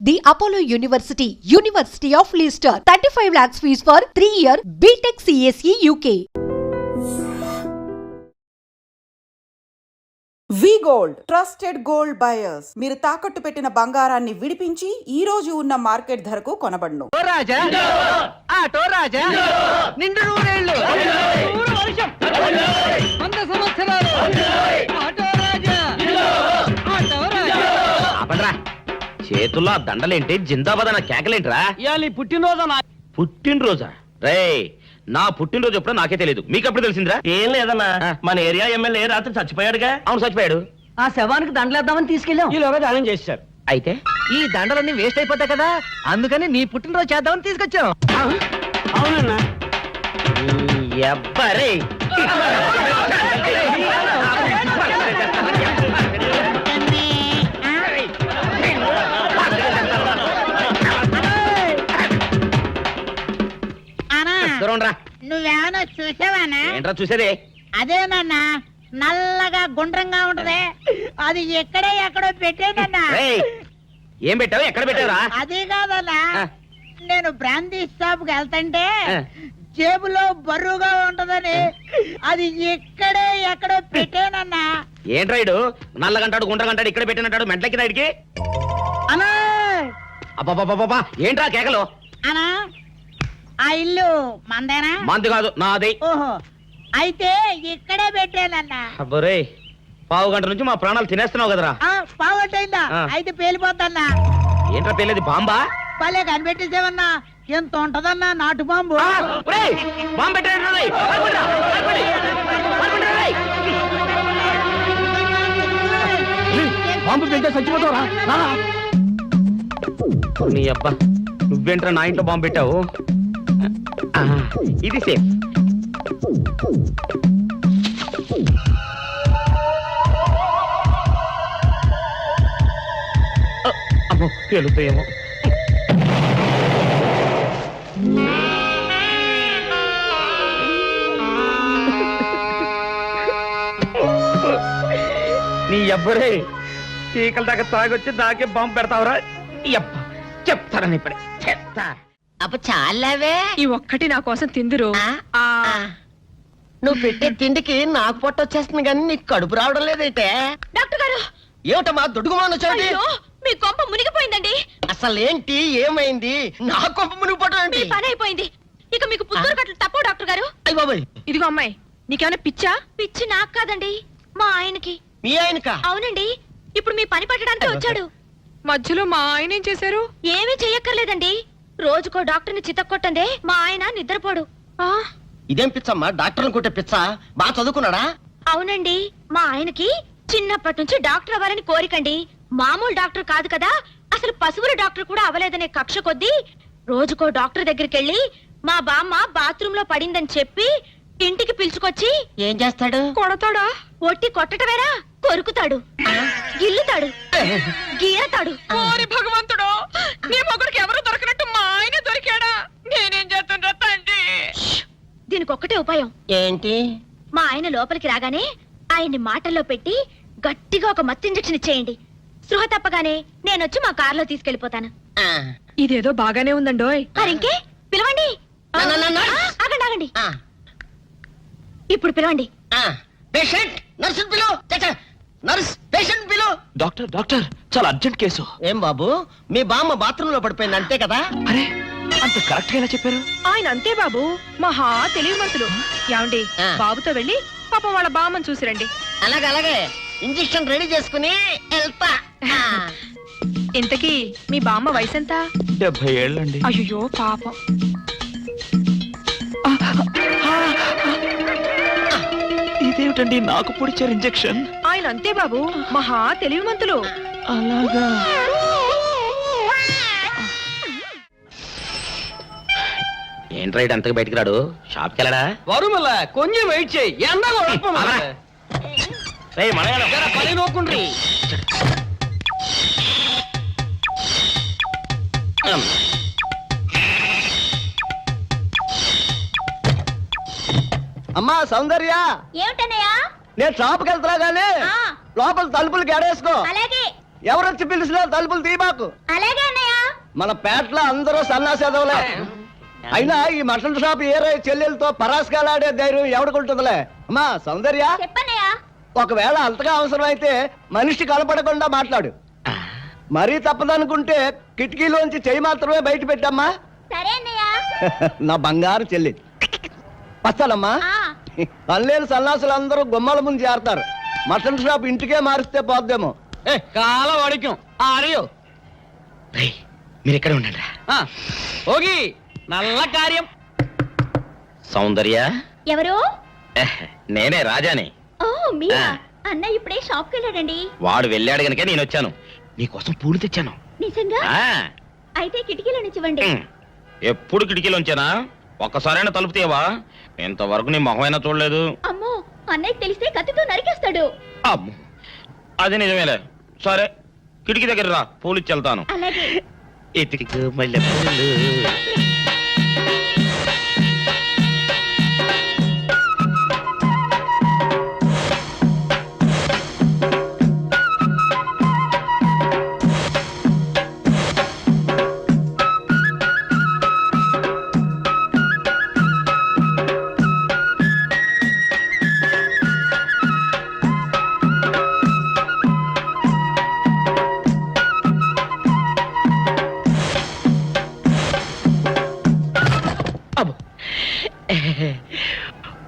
The Apollo University, University of Leicester, 35 lakhs fees for 3-year BTech CSE UK. We gold trusted gold buyers. మీరు తాకట్టు పెట్టిన బంగారాన్ని విడిపించి ఈ రోజు ఉన్న మార్కెట్ ధరకు కొనబడును. చేతుల్లో దండలేంటి, జిందాబాద్ అన్న కేకలేంట్రా? పుట్టినరోజా? రే, నా పుట్టినరోజు ఎప్పుడో నాకే తెలియదు, మీకెప్పుడు తెలిసిందిరా? ఏం లేదన్నా, మన ఏరియా ఎమ్మెల్యే రాత్రి చచ్చిపోయాడుగా. అవును, చచ్చిపోయాడు. ఆ శవానికి దండలేద్దామని తీసుకెళ్ళాం. ఈలోగా దానం చేశారు. అయితే ఈ దండలన్నీ వేస్ట్ అయిపోతాయి కదా, అందుకని నీ పుట్టినరోజు చేద్దామని తీసుకొచ్చాం. అవునన్నా. ఎవ్వరే నువ్వేమన్నా చూసావానా? ఏంట్రా చూసేదే? అదేనన్నా, నల్లగా గుండ్రంగా ఉంటది, అది ఎక్కడో పెట్టేనన్నా. ఏం పెట్టావు? ఎక్కడ పెట్టావురా? అది కాదన్నా, నేను బ్రాందీ షాప్ కి వెళ్తుంటే జేబులో బరువుగా ఉంటదని అది ఎక్కడో పెట్టేనన్నా. ఏంట్రా ఇడు నల్లగంటాడు గుండ్రగంటాడు ఇక్కడ పెట్టినట్టాడు మెంట్లకి నాడికి? అన్నా అబ్బాబాబాబా, ఏంట్రా కేకలు? అన్నా, ఆ ఇల్లు మందేనా? మంది కాదు, నాది. ఓహో, అయితే ఇక్కడే పెట్టానన్నా. అబ్బరే, పావు గంట నుంచి మా ప్రాణాలు తినేస్తున్నావు కదరా. పావట్టయిందా? అయితే పేలిపోతాన్నా. ఏంట్రా పేలేది? బాంబా? పలే కనిపెట్టేసేవన్నా, ఎంత ఉంటదన్నా నాటు బాంబు. బాంబు పెట్టాడు. బాంబు పెడితే చచ్చిపోతావురా. నీ అబ్బా, నువ్వేంట్రా నా ఇంట్లో బాంబు పెట్టావు? ఇది సేఫ్. అమ్మో, పేలుతాయేమో. నీ అబ్బరే, చీకల దాకా తాగొచ్చి దాకే బాంబు పెడతావురా? చెప్తారని ఇప్పుడే చెప్తా. అప్పుడు చాలావే, ఈ ఒక్కటి నా కోసం తిందురు. నువ్వు పెట్టే తిండికి నాకు పొట్ట వచ్చేస్తుంది కానీ నీకు కడుపు రావడం లేదైతే. డాక్టర్ గారు, ఏమిటమ్మా దుడుగుమాను చోటి? మీ కొంప మునిగిపోయిందండి. అసలు ఏంటి, ఏమైంది? నా కొంప మునిగిపోవడం మీ ఏంటి? పని అయిపోయింది. ఇక మీకు పుత్తూరు కట్టలు తప్పవు డాక్టర్ గారు. అయ్య బాబాయ్, ఇదిగో అమ్మాయి, నీకేమైనా పిచ్చా? పిచ్చి నాకు కాదండి, మా ఆయనకి. మీ ఆయనకా? అవునండి, ఇప్పుడు మీ పని పట్టడానికి వచ్చాడు. మధ్యలో మా ఆయన ఏం చేశారు? ఏమీ చెయ్యక్కర్లేదండి, రోజుకో డాక్టర్ని చితక్కొట్టందే మా ఆయన నిద్రపోడు. ఇదేం పిచ్చమ్మా, డాక్టర్ని కొట్టే పిచ్చ? బాగా చదువుకున్నాడా? అవునండి, మా ఆయనకి చిన్నప్పటి నుంచి డాక్టర్ అవ్వాలని కోరికండి. మామూలు డాక్టర్ కాదు కదా, అసలు పశువుల డాక్టర్ కూడా అవ్వలేదనే కక్ష కొద్దీ రోజుకో డాక్టర్ దగ్గరికి వెళ్ళి మా బామ్మ బాత్రూమ్ లో పడిందని చెప్పి ఇంటికి పిలుచుకొచ్చి ఏం చేస్తాడు? కొడతాడా? ఒట్టి కొట్టటవేరా, కొరుకుతాడు, గిల్లుతాడు, గీరతాడు. ఓరి భగవంతుడు, నీ మొగుడికి ఎవరు దొరకనట్టు మా ఆయన దొరికాడా? నేనేం చేస్తుండ్రా తండ్రి? దీనికి ఒక్కటే ఉపాయం. ఏంటి? మా ఆయన లోపలికి రాగానే ఆయన్ని మాటల్లో పెట్టి గట్టిగా ఒక మత్తు ఇంజెక్షన్ ఇచ్చేయండి. స్పృహ తప్పగానే నేనొచ్చి మా కారులో తీసుకెళ్లిపోతాను. ఇదేదో బాగానే ఉందండోయ్. మరింకే పిలవండి. ఆగండి ఆగండి, ఇప్పుడు పిలవండి. పేషెంట్, నర్సు పిలు. నర్స్, పేషెంట్ పిలు. డాక్టర్ డాక్టర్, చాలా అర్జెంట్ కేసు. ఏం బాబు, మీ బామ్మ బాత్రూమ్ లో పడిపోయింది అంతే కదా? అరే, అంత కరెక్ట్ గా ఎలా చెప్పారు? ఆయన అంతే బాబు, మహా తెలివి మనసులు. ఏమండి, బాబుతో వెళ్ళి పాపం వాళ్ళ బామ్మని చూసిరండి. అలాగే ఇంజెక్షన్ రెడీ చేసుకుని వెళ్తా. ఇంతకీ మీ బామ్మ వయసు ఎంత? 70 ఏళ్ళండి. అయ్యో పాపం. ఇదేమిటండి నాకు పొడిచారు ఇంజెక్షన్? ఆయన అంతే బాబు, మహా తెలివి మంతులు. అలాగా? ఏంట్రా ఇటు అంతకు బయటికి రాడు? షాప్కి వెళ్ళడా? వరుమల కొంచెం వెయిట్ చేయి. పని నోకుండ్రి. అమ్మా సౌందర్య, ఏమిటన్నయ్యా? నేను షాప్కి వెళ్తున్నా గానీ లోపల తలుపులు గడేసుకో. అలాగే. ఎవరొచ్చి పిలిచినా తలుపులు తీయబాకు. అలాగే అన్నయ్య. మన పేటలో అందరూ సన్నాసేదవులే. అయినా ఈ మటన్ షాప్ ఏరే చెల్లెలతో పరాస్కాలాడే ధైర్యం ఎవడుకుంటుందిలే. అమ్మా సౌందర్య, చెప్పన్నయ్యా. ఒకవేళ అంతగా అవసరమైతే మనిషి కనపడకుండా మాట్లాడు. మరీ తప్పదనుకుంటే కిటికీలోంచి చెయ్యి మాత్రమే బయట పెట్టమ్మా. సరే అన్నయ్యా. నా బంగారు చెల్లి వస్తానమ్మా. పల్లెలు సన్నాసులు అందరూ గుమ్మల ముందు చేరతారు. మటన్ షాప్ ఇంటికే మారిస్తే పోద్దేమో. కాల వాడిక్యం ఆడియో మీరు ఎక్కడ ఉండండి. ఓగి నల్ల కార్యం. సౌందర్య, ఎవరు? నేనే రాజాని. ఓ మీరా? అన్నయ్య ఇప్పుడే షాప్ కి వెళ్ళాడండి. వాడు వెళ్ళాడు గనుక నేను వచ్చాను. నీకోసం పూలు తెచ్చాను. నిజంగా? అయితే కిటికీలో నుంచి ఇవ్వండి. ఎప్పుడు కిటికీలోంచేనా? ఒక్కసారైనా తలుపు తీయవా? ఇంతవరకు నీ మొహమైనా చూడలేదు. అమ్మో, అన్నయ్య తెలిస్తే కత్తితో నరికేస్తాడు. అమ్మో, అది నిజమేలే. సరే, కిటికీ దగ్గర రా, పూలు ఇచ్చి వెళ్తాను. అలాగే. ఎతికి మల్లె పూలు.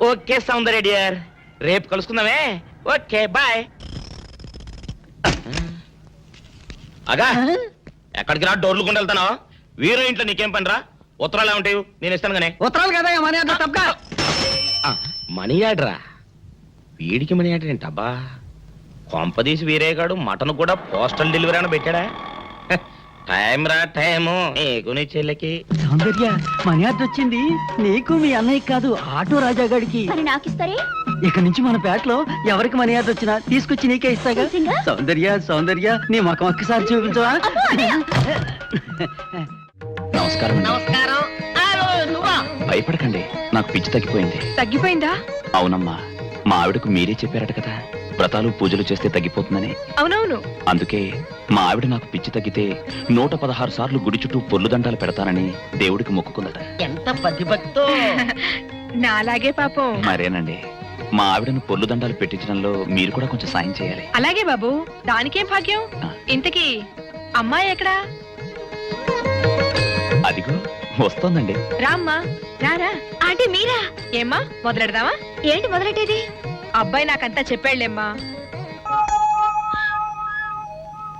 ఓకే సౌందర్య డియర్, రేపు కలుసుకుందామే. Okay bye. అగా ఎక్కడికి రా, డోర్లు కొండ వెళ్తానా? వీరో ఇంట్లో నీకేం పని రా? ఉత్తరాలు ఏమంటాయి? నేను ఇస్తాను గానే. ఉత్తరాలు కదా మనీ అన్న తప్ప. మనీ ఆర్డరా? వీడికి మనీ ఆర్డర్ ఏంటబ్బా? కొంపదీసి వీరేగాడు మటన్ కూడా పోస్టల్ డెలివరీ అని పెట్టాడా? టైం రా టైము నీకు నీ చెల్లెకి. సౌందర్య మనీ ఆర్డర్ వచ్చింది నీకు మీ అన్నయ్య కాదు, ఆటో రాజా గారికి. మరి నాకిస్తారే? ఇక నుంచి మన పేటలో ఎవరికి మనీ ఆర్డర్ వచ్చినా తీసుకొచ్చి నీకే ఇస్తాగా. నిజంగా? సౌందర్య సౌందర్య నీ ముఖం ఒక్కసారి చూపించవా? నమస్కారం. నమస్కారం. నువ్వా? భయపడకండి, నాకు పిచ్చి తగ్గిపోయింది. తగ్గిపోయిందా? అవునమ్మా, మా ఆవిడకు మీరే చెప్పారట కదా, వ్రతాలు పూజలు చేస్తే తగ్గిపోతుందని. అవునవును. అందుకే మా ఆవిడ నాకు పిచ్చి తగ్గితే 116 సార్లు గుడి చుట్టూ పొర్లు దండాలు పెడతానని దేవుడికి మొక్కుకుందట. ఎంత పతిభక్తో. నాలాగే పాపం. మరేనండి, మా ఆవిడను పొర్లు దండాలు పెట్టించడంలో మీరు కూడా కొంచెం సాయం చేయాలి. అలాగే బాబు, దానికేం భాగ్యం. ఇంతకీ అమ్మాయి ఎక్కడా? అదిగో వస్తోందండి. రామ్మా, రారా. అంటే మీరా? ఏమ్మా, మొదలెడదామా? ఏంటి మొదలెట్టేది? అబ్బాయి నాకంతా చెప్పాడులేమ్మా.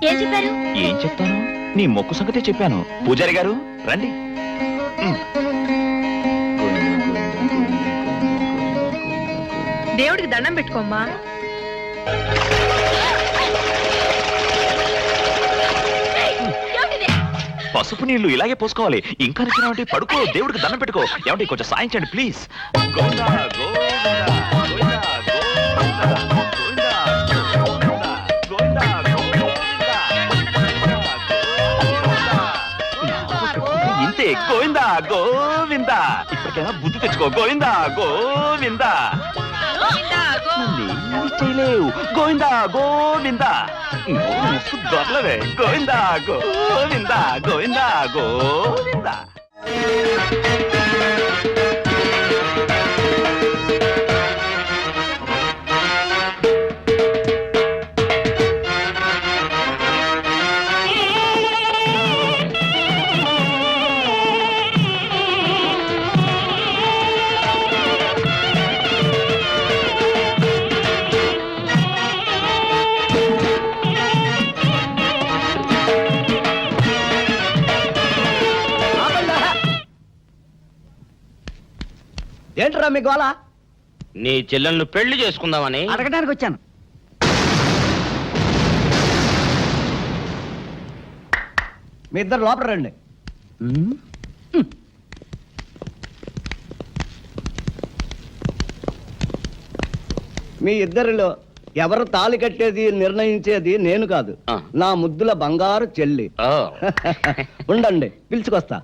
ఏం చెప్పారు? ఏం చెప్తాను, నీ మొక్కు సంగతే చెప్పాను. పూజారి గారు రండి. దేవుడికి దండం పెట్టుకోమ్మా. పసుపు నీళ్లు ఇలాగే పోసుకోవాలి. ఇంకా నచ్చినావంటే పడుకో, దేవుడికి దండం పెట్టుకో. ఏమంటే కొంచెం సాయం చేయండి ప్లీజ్. గోవిందా, గోవిందా, గోవిందా, గోవిందా, గోవిందా, గోవిందా. ఇంతే, గోవిందా గోవిందా. ఇప్పటికైనా బుద్ధి తెచ్చుకో. గోవిందా గోవిందా. నన్నేమీ చేయలేవు. గోవిందా గోవిందా. దొరలవే. గోవిందా గోవిందా, గోవిందా గోవిందా. ఏంట్రా మీ గోళ? నీ చెల్లెళ్ళు పెళ్లి చేసుకుందామని అడగడానికి వచ్చాను. మీ ఇద్దరు లోపల రండి. మీ ఇద్దరిలో ఎవరు తాళి కట్టేది నిర్ణయించేది నేను కాదు, నా ముద్దుల బంగారు చెల్లి. ఉండండి, పిలుచుకొస్తా.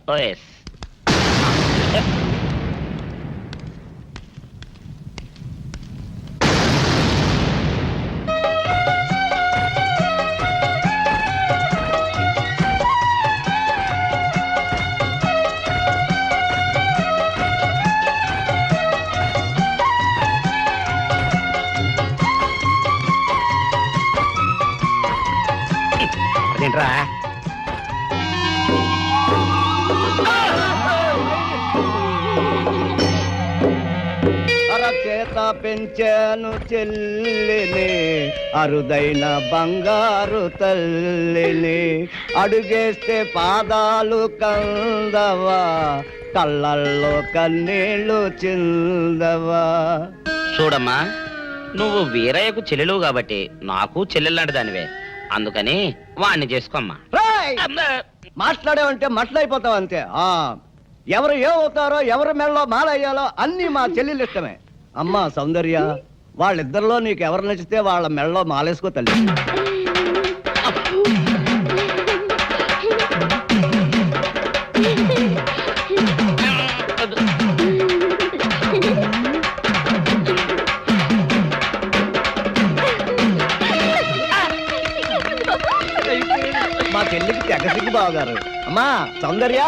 పెంచాను చెల్లిని, అరుదైన బంగారు తల్లిని. అడుగేస్తే పాదాలు కందవా, కళ్ళల్లో కన్నీళ్ళు చిందవా. చూడమ్మా, నువ్వు వీరయ్యకు చెల్లెలు కాబట్టి నాకు చెల్లెల్లాంటి దానివే. అందుకని వాణ్ణి చేసుకోమ్మా. రేయ్! మాట్లాడావంటే మట్లాయిపోతావు అంతే. ఎవరు ఏమవుతారో, ఎవరి మెళ్ళలో మాలయ్యాలో అన్ని మా చెల్లెలు ఇష్టమే. అమ్మా సౌందర్య, వాళ్ళిద్దరిలో నీకు ఎవరు నచ్చితే వాళ్ళ మెళ్ళలో మాలేసుకో తల్లి. మా చెల్లికి తెగసిగ్గు బావగారు. అమ్మా సౌందర్య,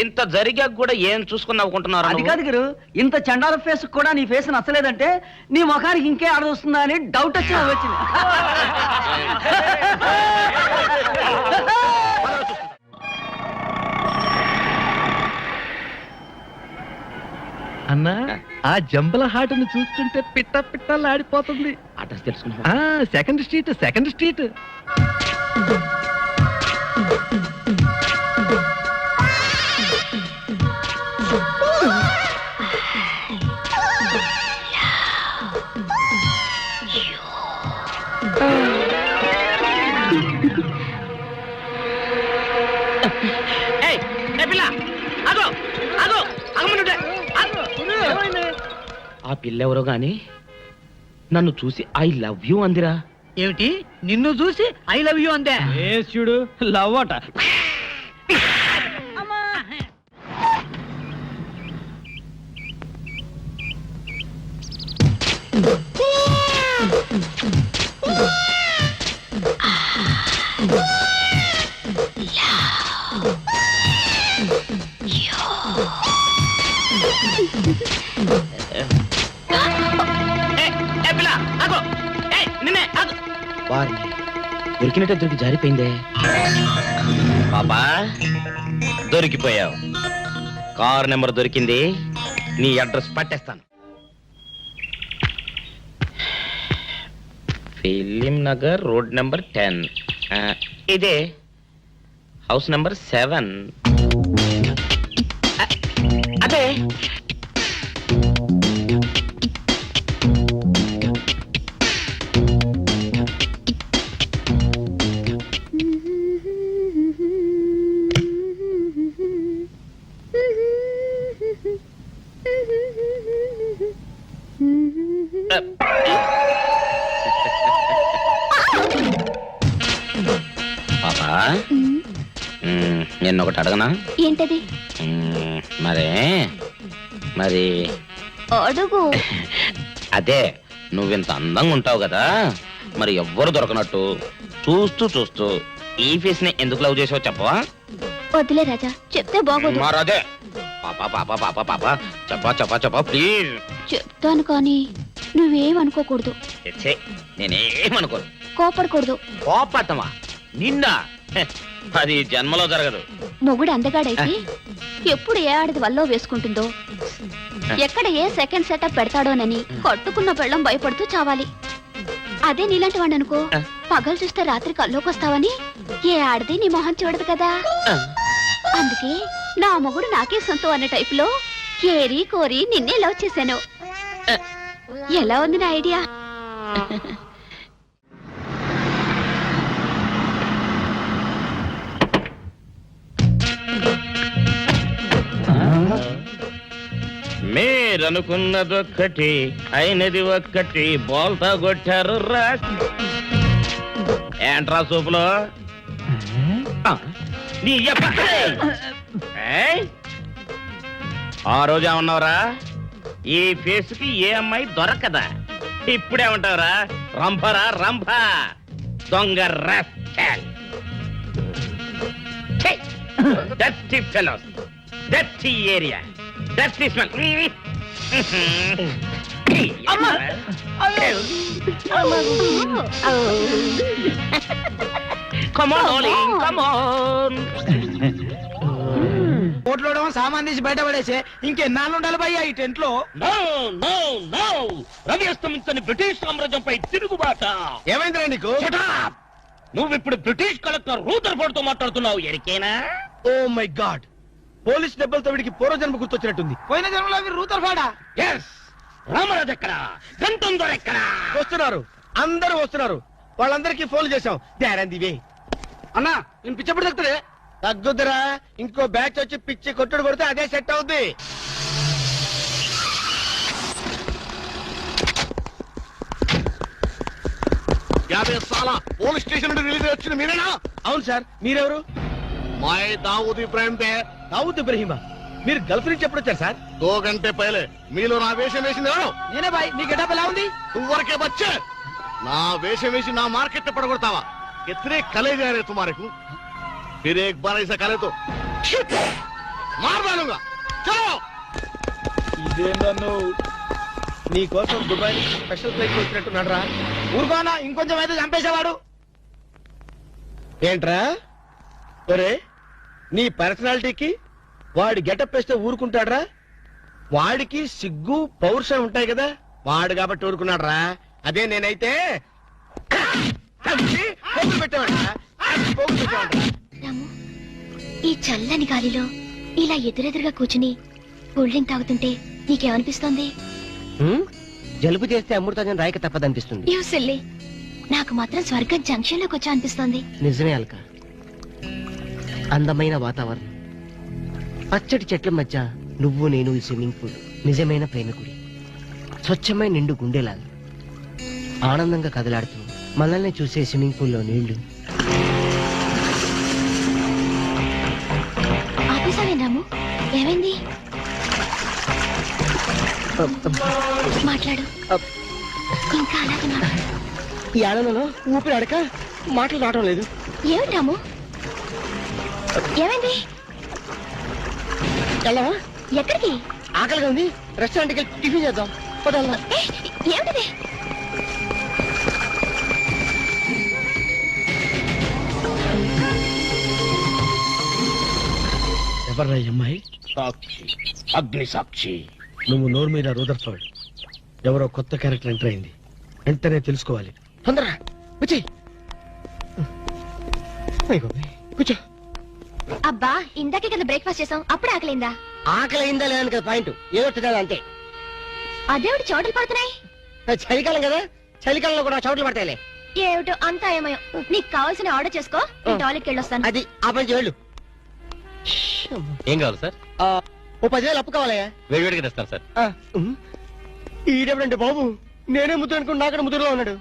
ఇంత జరిగాక కూడా ఏం చూసుకుని నవ్వుకుంటున్నారు? అది కాదు గురు, ఇంత చండాల ఫేస్ కూడా నీ ఫేస్ నచ్చలేదంటే నీ ముఖానికి ఇంకే ఆడదొస్తుందా అని డౌట్ వచ్చి వచ్చింది. అన్నా, ఆ జంబల హాటను చూస్తుంటే పిట్ట పిట్టలాడిపోతుంది. అడ్రస్ తెలుసుకున్నా? Second street, second street. ఆ పిల్లెవరో గాని నన్ను చూసి ఐ లవ్ యూ అందిరా. ఏమిటి, నిన్ను చూసి ఐ లవ్ యూ అందే? చూడు లవ్ అట. దొరికినట్టే దొరికి జారిపోయిందే. పాపా దొరికిపోయావు. కారు నెంబర్ దొరికింది, నీ అడ్రస్ పట్టేస్తాను. Film Nagar, road number 10. ఇదే హౌస్ నెంబర్ 7. అదే పాపా, నేను ఒకటి అడగనా? ఏంటది? మరి అడుగు. అదే, నువ్వింత అందంగా ఉంటావు కదా, మరి ఎవ్వరు దొరకనట్టు చూస్తూ చూస్తూ ఈ ఫేస్ ని ఎందుకు లవ్ చేసావు చెప్పవా? వదిలే రాజా, చెప్తే బాగోదు. మరదే పాపా పాపా పాపా పాపా చెప్పా చెప్పా చెప్పా ప్లీజ్. చెప్తాను కానీ నువ్వేమనుకోకూడదు. నేనేమనుకోను. కోపడకూడదు. కోపడతావా? నిండా అది జన్మలో జరగదు. మొగుడు అందగాడైతే ఎప్పుడు ఏ ఆడది వల్లో వేసుకుంటుందో, ఎక్కడ ఏ సెకండ్ సెటప్ పెడతాడోనని కట్టుకున్న పెళ్ళం భయపడుతూ చావాలి. అదే నీలాంటి వాడు అనుకో, పగలు చూస్తే రాత్రి కల్లోకొస్తావని ఏ ఆడది నీ మొహం చూడదు కదా. అందుకే నా మొగుడు నాకే సొంతం అనే టైపులో ఏరి కోరి నిన్నే లవ్ చేశాను. ఎలా ఉంది నా ఐడియా? మీరనుకున్నదొక్కటి అయినది ఒక్కటి, బోల్తా కొట్టారు రా. ఏంట్రా సూపులో నీ యబ్బ. ఏయ్, ఆ రోజు ఏమన్నావురా? ఈ ఫేస్ కి ఏ అమ్మాయి దొరకదా? ఇప్పుడేమంటావురా? రంభరా రంభ, దొంగ rascal. Dirty fellows, dirty area, dirty smell. అమ్మా! Come on darling come on. కోట్లో సామాన్ తీసి బయట పడేసే ఇంకెన్నాళ్ళు ఉండాలి భయ్యా ఈ టెంట్ లో. నో నో నో, రవి అస్తమించని బ్రిటిష్ సామ్రాజ్యంపై తిరుగుబాట. ఏమైందిరా నీకు? Shut up! నువ్విప్పుడు బ్రిటిష్ కలెక్టర్ రూదర్ఫోర్డ్ తో మాట్లాడుతున్నావు, ఎరికేనా? ఓ మై గాడ్, పోలీస్ దెబ్బలతో వీడికి పూర్వజన్మ గుర్తొచ్చినట్టుంది. పోయిన జన్మలో అవి రూతర్ఫాడా? ఎస్. రామరాజు ఎక్కడ? గంటం దొర ఎక్కడ? వస్తున్నారు, అందరూ వస్తున్నారు. వాళ్ళందరికీ ఫోన్ చేశాం. దివే అన్నా, నేను పిచ్చప్పుడు తగ్గుతుంది. తగ్గుద్దురా, ఇంకో బ్యాచ్ వచ్చి పిచ్చి కొట్టుడు కొడితే అదే సెట్ అవుద్ది. పోలీస్ స్టేషన్ నుండి రిలీజ్ వచ్చిన మీరేనా? అవును సార్, మీరెవరు? మై దావూద్ ఇబ్రాహిం దే. దావుద్ ఇబ్రహీమా, మీరు గల్ఫ్ నుంచి ఎప్పుడు వచ్చారు సార్? 2 గంటే పైలే. మీలో నా వేషం వేసింది ఎవరు? నేనే బాయ్. మీ గెటప్ ఎలా ఉంది? నువ్వరకే బచ్చే. నా వేషం వేసి నా మార్కెట్ పడగొడతావా? ఎత్రే కలే जा रहे तुम्हारे को, फिर एक बार ऐसा करे तो मार डालूंगा. चलो. ఇదేందన్ను, నీ కోసం దుబాయ్ స్పెషల్ ఫ్లైట్ వచ్చినట్టున్నాడు రా. ఊరుకోనా, ఇంకొంచెం అయితే చంపేసేవాడు. ఏంట్రా ఒరే, నీ పర్సనాలిటీకి వాడి గెటప్ వేస్తే ఊరుకుంటాడ్రా? వాడికి సిగ్గు పౌరుషం ఉంటాయి కదా, వాడు కాబట్టి ఊరుకున్నాడు రా. అదే నేనైతే పెట్టేవాడ్రా. రాము, ఈ చల్లని గాలిలో ఇలా ఎదురెదురుగా కూర్చుని కూల్ డ్రింక్ తాగుతుంటే నీకేమనిపిస్తోంది? జలుబు చేస్తే అమృతాజన్ రాయక తప్పదనిపిస్తుంది. యూ సిల్లీ, నాకు మాత్రం స్వర్గం జంక్షన్ లోకి వచ్చా అనిపిస్తోంది. నిజమే అల్క, అందమైన వాతావరణం, పచ్చటి చెట్ల మధ్య నువ్వు నేను, ఈ స్విమ్మింగ్ పూల్ నిజమైన ప్రేమికుడి, స్వచ్ఛమైన నిండు గుండెలాగా ఆనందంగా కదలాడుతూ మనల్ని చూసే స్విమ్మింగ్ పూల్లో నీళ్లు. ఆపేసావేం రాము? ఏమైంది? మాట్లాడు, ఇంకా అలాగే మాట్లాడు. ఈ ఆనందంలో ఊపిరి అడక మాటలు రావడం లేదు. ఏమిటి రాము, ఏమైంది? వెళ్ళవా? ఎక్కడికి? ఆకలిగా ఉంది, రెస్టారెంట్కి వెళ్ళి టిఫిన్ చేద్దాం. పదల్లా. ఏమిటిది? ఎవర్రా ఈ అమ్మాయి? సాక్షి, అగ్ని సాక్షి. నువ్వు నోరు మీద రూదర్ఫర్డ్, ఎవరో కొత్త క్యారెక్టర్ ఎంటర్ అయింది. వెంటనే తెలుసుకోవాలి. తొందరగా వచ్చి కూర్చో. అబ్బా, ఇందాకే కదా బ్రేక్ఫాస్ట్ చేసాం, అప్పుడు ఆకలిందా? ఆకలి అయిందా లేదని కదా పాయింట్, ఏదో తినాలి అంతే. అదేవిటి చోటలు పడుతున్నాయి. చలికాలం కదా, చలికాలంలో కూడా చోట్లు పడతాయిలే. ఏమిటో అంతా ఏమయో. నీకు కావాల్సిన ఆర్డర్ చేసుకో, నేను టాయిలెట్కి వెళ్ళొస్తాను. అది ఆ పని చేయాలి. ఏం కావాలి సార్? ఓ 10,000 అప్పు కావాలయ్యా. వేడివేడిగా తెస్తాను సార్. ఈడెవడంటే బాబు, నేనే ముద్దు అనుకుని నాకడ ముద్దులో ఉన్నాడు.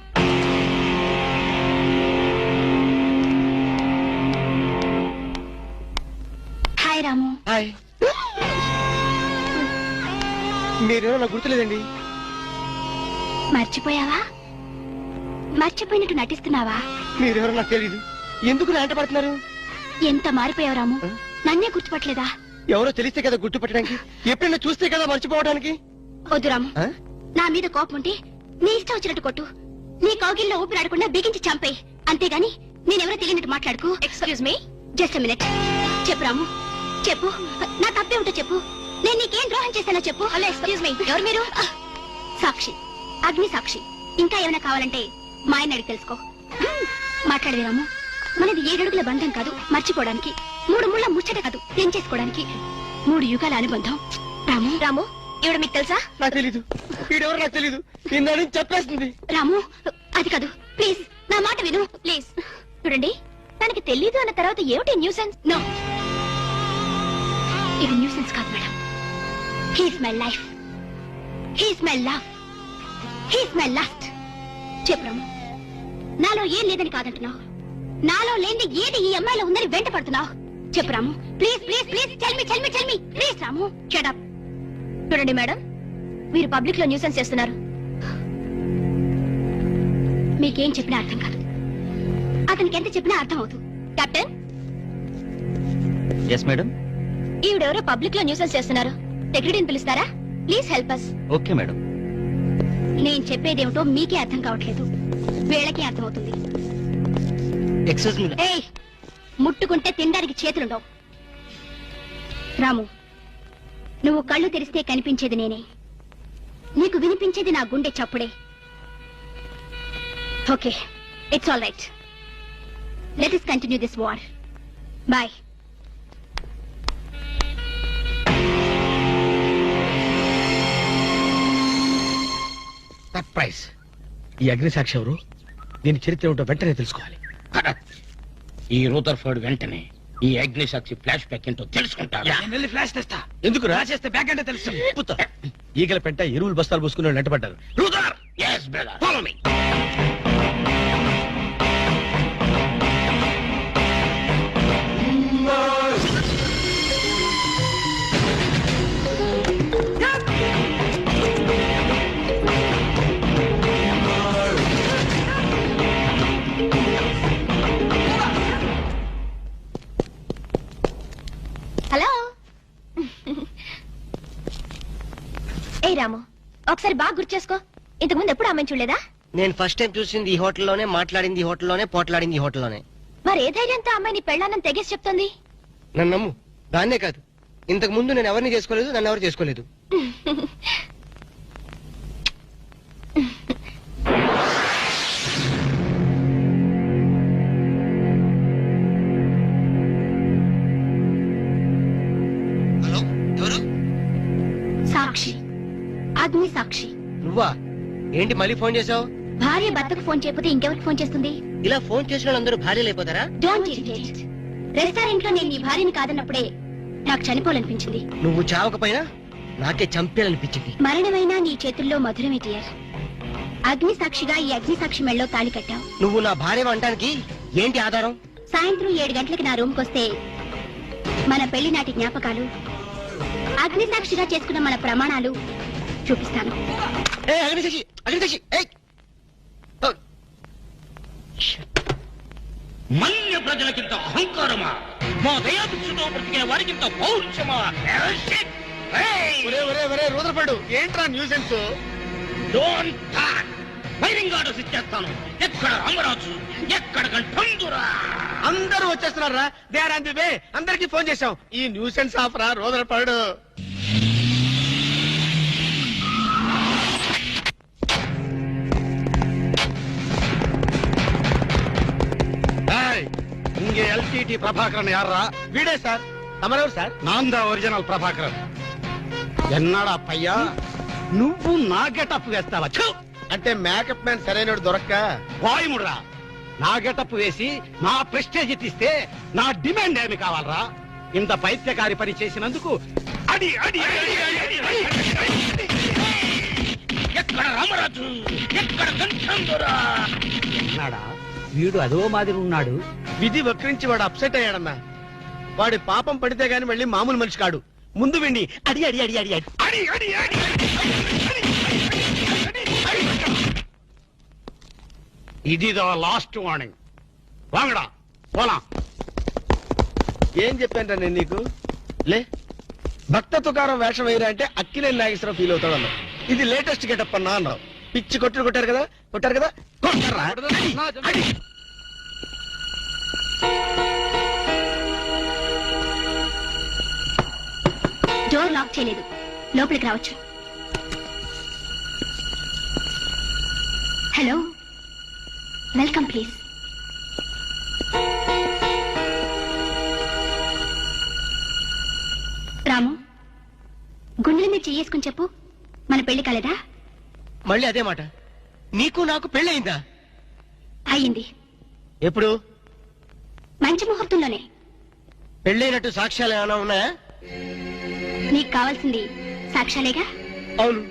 హాయ్ రాము. హాయ్. మీరేమో నాకు గుర్తులేదండి. మర్చిపోయావా? మర్చిపోయినట్టు నటిస్తున్నావా? మీరెవరో నాకు తెలియదు. ఎందుకు నా వెంట పడుతున్నారు? ఎంత మారిపోయావు రాము, నన్నే గుర్తుపట్టలేదా? ఎవరో తెలిస్తే కదా గుర్తుపట్టడానికి, ఎప్పుడైనా చూస్తే కదా మర్చిపోవడానికి. వద్దు రాము, నా మీద కోపం ఉంటే నీ ఇష్టం వచ్చినట్టు కొట్టు, నీ కౌగిల్లో ఊపిరాడకుండా బిగించి చంపేయి. అంతేగాని నేనెవరో తెలియనట్టు మాట్లాడుకు. Excuse me, just minute. చెప్పు రాము, చెప్పు. నా తప్పే ఉంటే చెప్పు. నేను నీకేం ద్రోహం చేశానో చెప్పు. హలో, ఎక్స్క్యూజ్ మీ, ఎవరు మీరు? సాక్షి, అగ్ని సాక్షి. ఇంకా ఏమైనా కావాలంటే మా ఆయన అడిగి తెలుసుకో. మాట్లాడేది రాము, మనది 7 అడుగుల బంధం కాదు మర్చిపోవడానికి, 3 ముళ్ళ ముచ్చట కాదు తెంచేసుకోవడానికి, 3 యుగాల అనుబంధం. రాము, రాము, ఇవిడ మీకు తెలుసా? నాకు తెలీదు. వీడెవరో నాకు తెలీదు. నిన్న చెప్పేస్తుంది. రాము, అది కాదు, ప్లీజ్ నా మాట విను, ప్లీజ్. చూడండి, తనకి తెలీదు అన్న తర్వాత ఏమిటి న్యూసెన్స్? నో, ఇది న్యూసెన్స్ కాదు madam. He's my life, he's my love, he's my last. చెప్పు రాము, నాలో ఏం లేదని కాదంటున్నావు, నాలో లేని ఏది ఈ అమ్మాయిలో ఉందని వెంట పడుతున్నావు. చెప్పు Ramu, please please please, tell me please. Ramu, shut up. చూడండి మేడం, మీరు పబ్లిక్ లో న్యూసెన్స్ చేస్తున్నారు. మీకేం చెప్పినా అర్థం కాదు, అతనికి ఎంత చెప్పినా అర్థం అవుతుంది. Captain, yes madam. ఈవిడెవరో పబ్లిక్ లో న్యూసెన్స్ చేస్తున్నారు. సెక్రటరీని పిలుస్తారా? Please help us. Okay madam. నేను చెప్పేదేమిటో మీకే అర్థం కావట్లేదు, వీళ్ళకే అర్థం అవుతుంది. Excuse me. ఏయ్, ముట్టుకుంటే తినడానికి చేతులుండవు. రాము, నువ్వు కళ్ళు తెరిస్తే కనిపించేది నేనే, నీకు వినిపించేది నా గుండె చప్పుడే. Okay, it's all right. Let us continue this war. Bye. Surprise. ఈ అగ్నిసాక్షి ఎవరు? దీని చరిత్ర ఏమిటో వెంటనే తెలుసుకోవాలి. ఈ రూదర్ఫర్డ్ వెంటనే ఈ అగ్నిసాక్షి ఫ్లాష్ బ్యాక్ ఏంటో తెలుసుకుంటాడు. వెళ్ళి ఫ్లాష్ తెస్తా. ఎందుకు రాసేస్తే బ్యాక్ అంటే తెలుసు. ఈగల పెంట ఎరువులు బస్తాలు పోసుకుని వాళ్ళు వెంటబడ్డారు. రూదర్, yes brother, follow me. Hello. ఏ రాము, ఒకసారి బాగా గుర్తు చేసుకో. ఇంతకుముందు ఎప్పుడు ఆమెను చూడలేదా? నేను ఫస్ట్ టైం చూసింది ఈ హోటల్లోనే, మాట్లాడింది ఈ హోటల్లోనే, పోట్లాడింది ఈ హోటల్లోనే. మరి ఏ ధైర్యంతో అమ్మాయి నీ పెళ్ళానని తెగేసి చెప్తుంది? నన్ను నమ్ము. దాన్నే కాదు, ఇంతకు ముందు నేను ఎవరిని చేసుకోలేదు, నన్ను ఎవరు చేసుకోలేదు. హలో, ఎవరు? సాక్షి, అగ్ని సాక్షి. నువ్వా? ఏంటి మళ్ళీ ఫోన్ చేసావు? భార్య భర్తకు ఫోన్ చేయకపోతే ఇంకెవరికి ఫోన్ చేస్తుంది? ఇలా ఫోన్ చేసిన వాళ్ళందరూ భార్యలు అయిపోతారా? Don't irritate. రెస్టారెంట్ లో నేను నీ భార్యని కాదన్నప్పుడే నాకు చనిపోవాలనిపించింది. నువ్వు చావకపోయినా నాకే చంపేయాలనిపించింది. మరణమైనా నీ చేతుల్లో మధురమే డియర్. అగ్ని సాక్షిగా ఈ అగ్ని సాక్షి మెళ్ళో తాళి కట్టావు. నువ్వు నా భార్య అనడానికి ఏంటి ఆధారం? సాయంత్రం 7 గంటలకి నా రూమ్ కొస్తే మన పెళ్లి నాటి జ్ఞాపకాలు, అగ్ని సాక్షిగా చేసుకున్న మన ప్రమాణాలు చూపిస్తాను. మన్య ప్రజలకింత అహంకారమా? మా దయాభిక్షతో బ్రతికే వారికింత పౌరుషమా? రూదర్ఫర్డ్, ఏంట్రా nuisance? Don't talk. Firing orders ఇచ్చేస్తాను. ఎక్కడ రామరాజు, ఎక్కడ కంఠందురా? అందరూ వచ్చేస్తున్నారా? They are on the way. అందరికి ఫోన్ చేశాం. ఈ న్యూసెన్స్ ఆఫరా రూదర్ఫర్డ్? இங்கே எல்டிடி பிரபாகரன் யாரா? வீடே சார். தமரவர் சார். நான் தான் ఒరిజినల్ ప్రభాకరన్. ఎన్నాడా పయ్యా నువ్వు నా గెటప్ వేస్తావా? అంటే మేకప్ మ్యాన్ సరైనడు దొరక్క వాయుముడ్రా. నా గెటప్ వేసి నా ప్రెస్టేజ్ తీస్తే నా డిమాండ్ ఏమి కావాలరా? ఇంత పైత్యకారి పని చేసినందుకు అడి అడి అడి అడి అడి. ఎక్కడ రామరాజు, ఎక్కడ కంఠందురా? ఎన్నాడా వీడు అదో మాదిరి ఉన్నాడు. విధి వక్రించి వాడు అప్సెట్ అయ్యాడన్నా. వాడి పాపం పడితే గాని మళ్ళీ మామూలు మనిషి కాడు. ముందు విండి అడి అడి అడి అడి అడి అడి అడి అడి. ఇది లాస్ట్ వార్నింగ్. వాంగడా పోలా. ఏం చెప్పాను నేను నీకు? లే, భక్త తుకారం వేషం వేయరా అంటే అక్కినేని నాగేశ్వరరావు ఫీల్ అవుతాడు అన్నావు. ఇది లేటెస్ట్ గెటప్ అన్నా అన్నావు. పిచ్చి కొట్టారు కదా కొట్టారు కదా కొట్టారా? డోర్ లాక్ చేయలేదు, లోపలికి రావచ్చు. Hello, welcome please. రాము, గుండెల మీద చెయ్యేసుకుని చెప్పు, మన పెళ్లి కాలేదా? మళ్ళీ అదే మాట. నీకు నాకు పెళ్ళయిందా? అయ్యింది. ఎప్పుడు? మంచి ముహూర్తంలోనే. పెళ్ళైనట్టు సాక్ష్యాలు ఏమైనా ఉన్నాయా? నీకు కావాల్సింది సాక్ష్యాలేగా? అవును.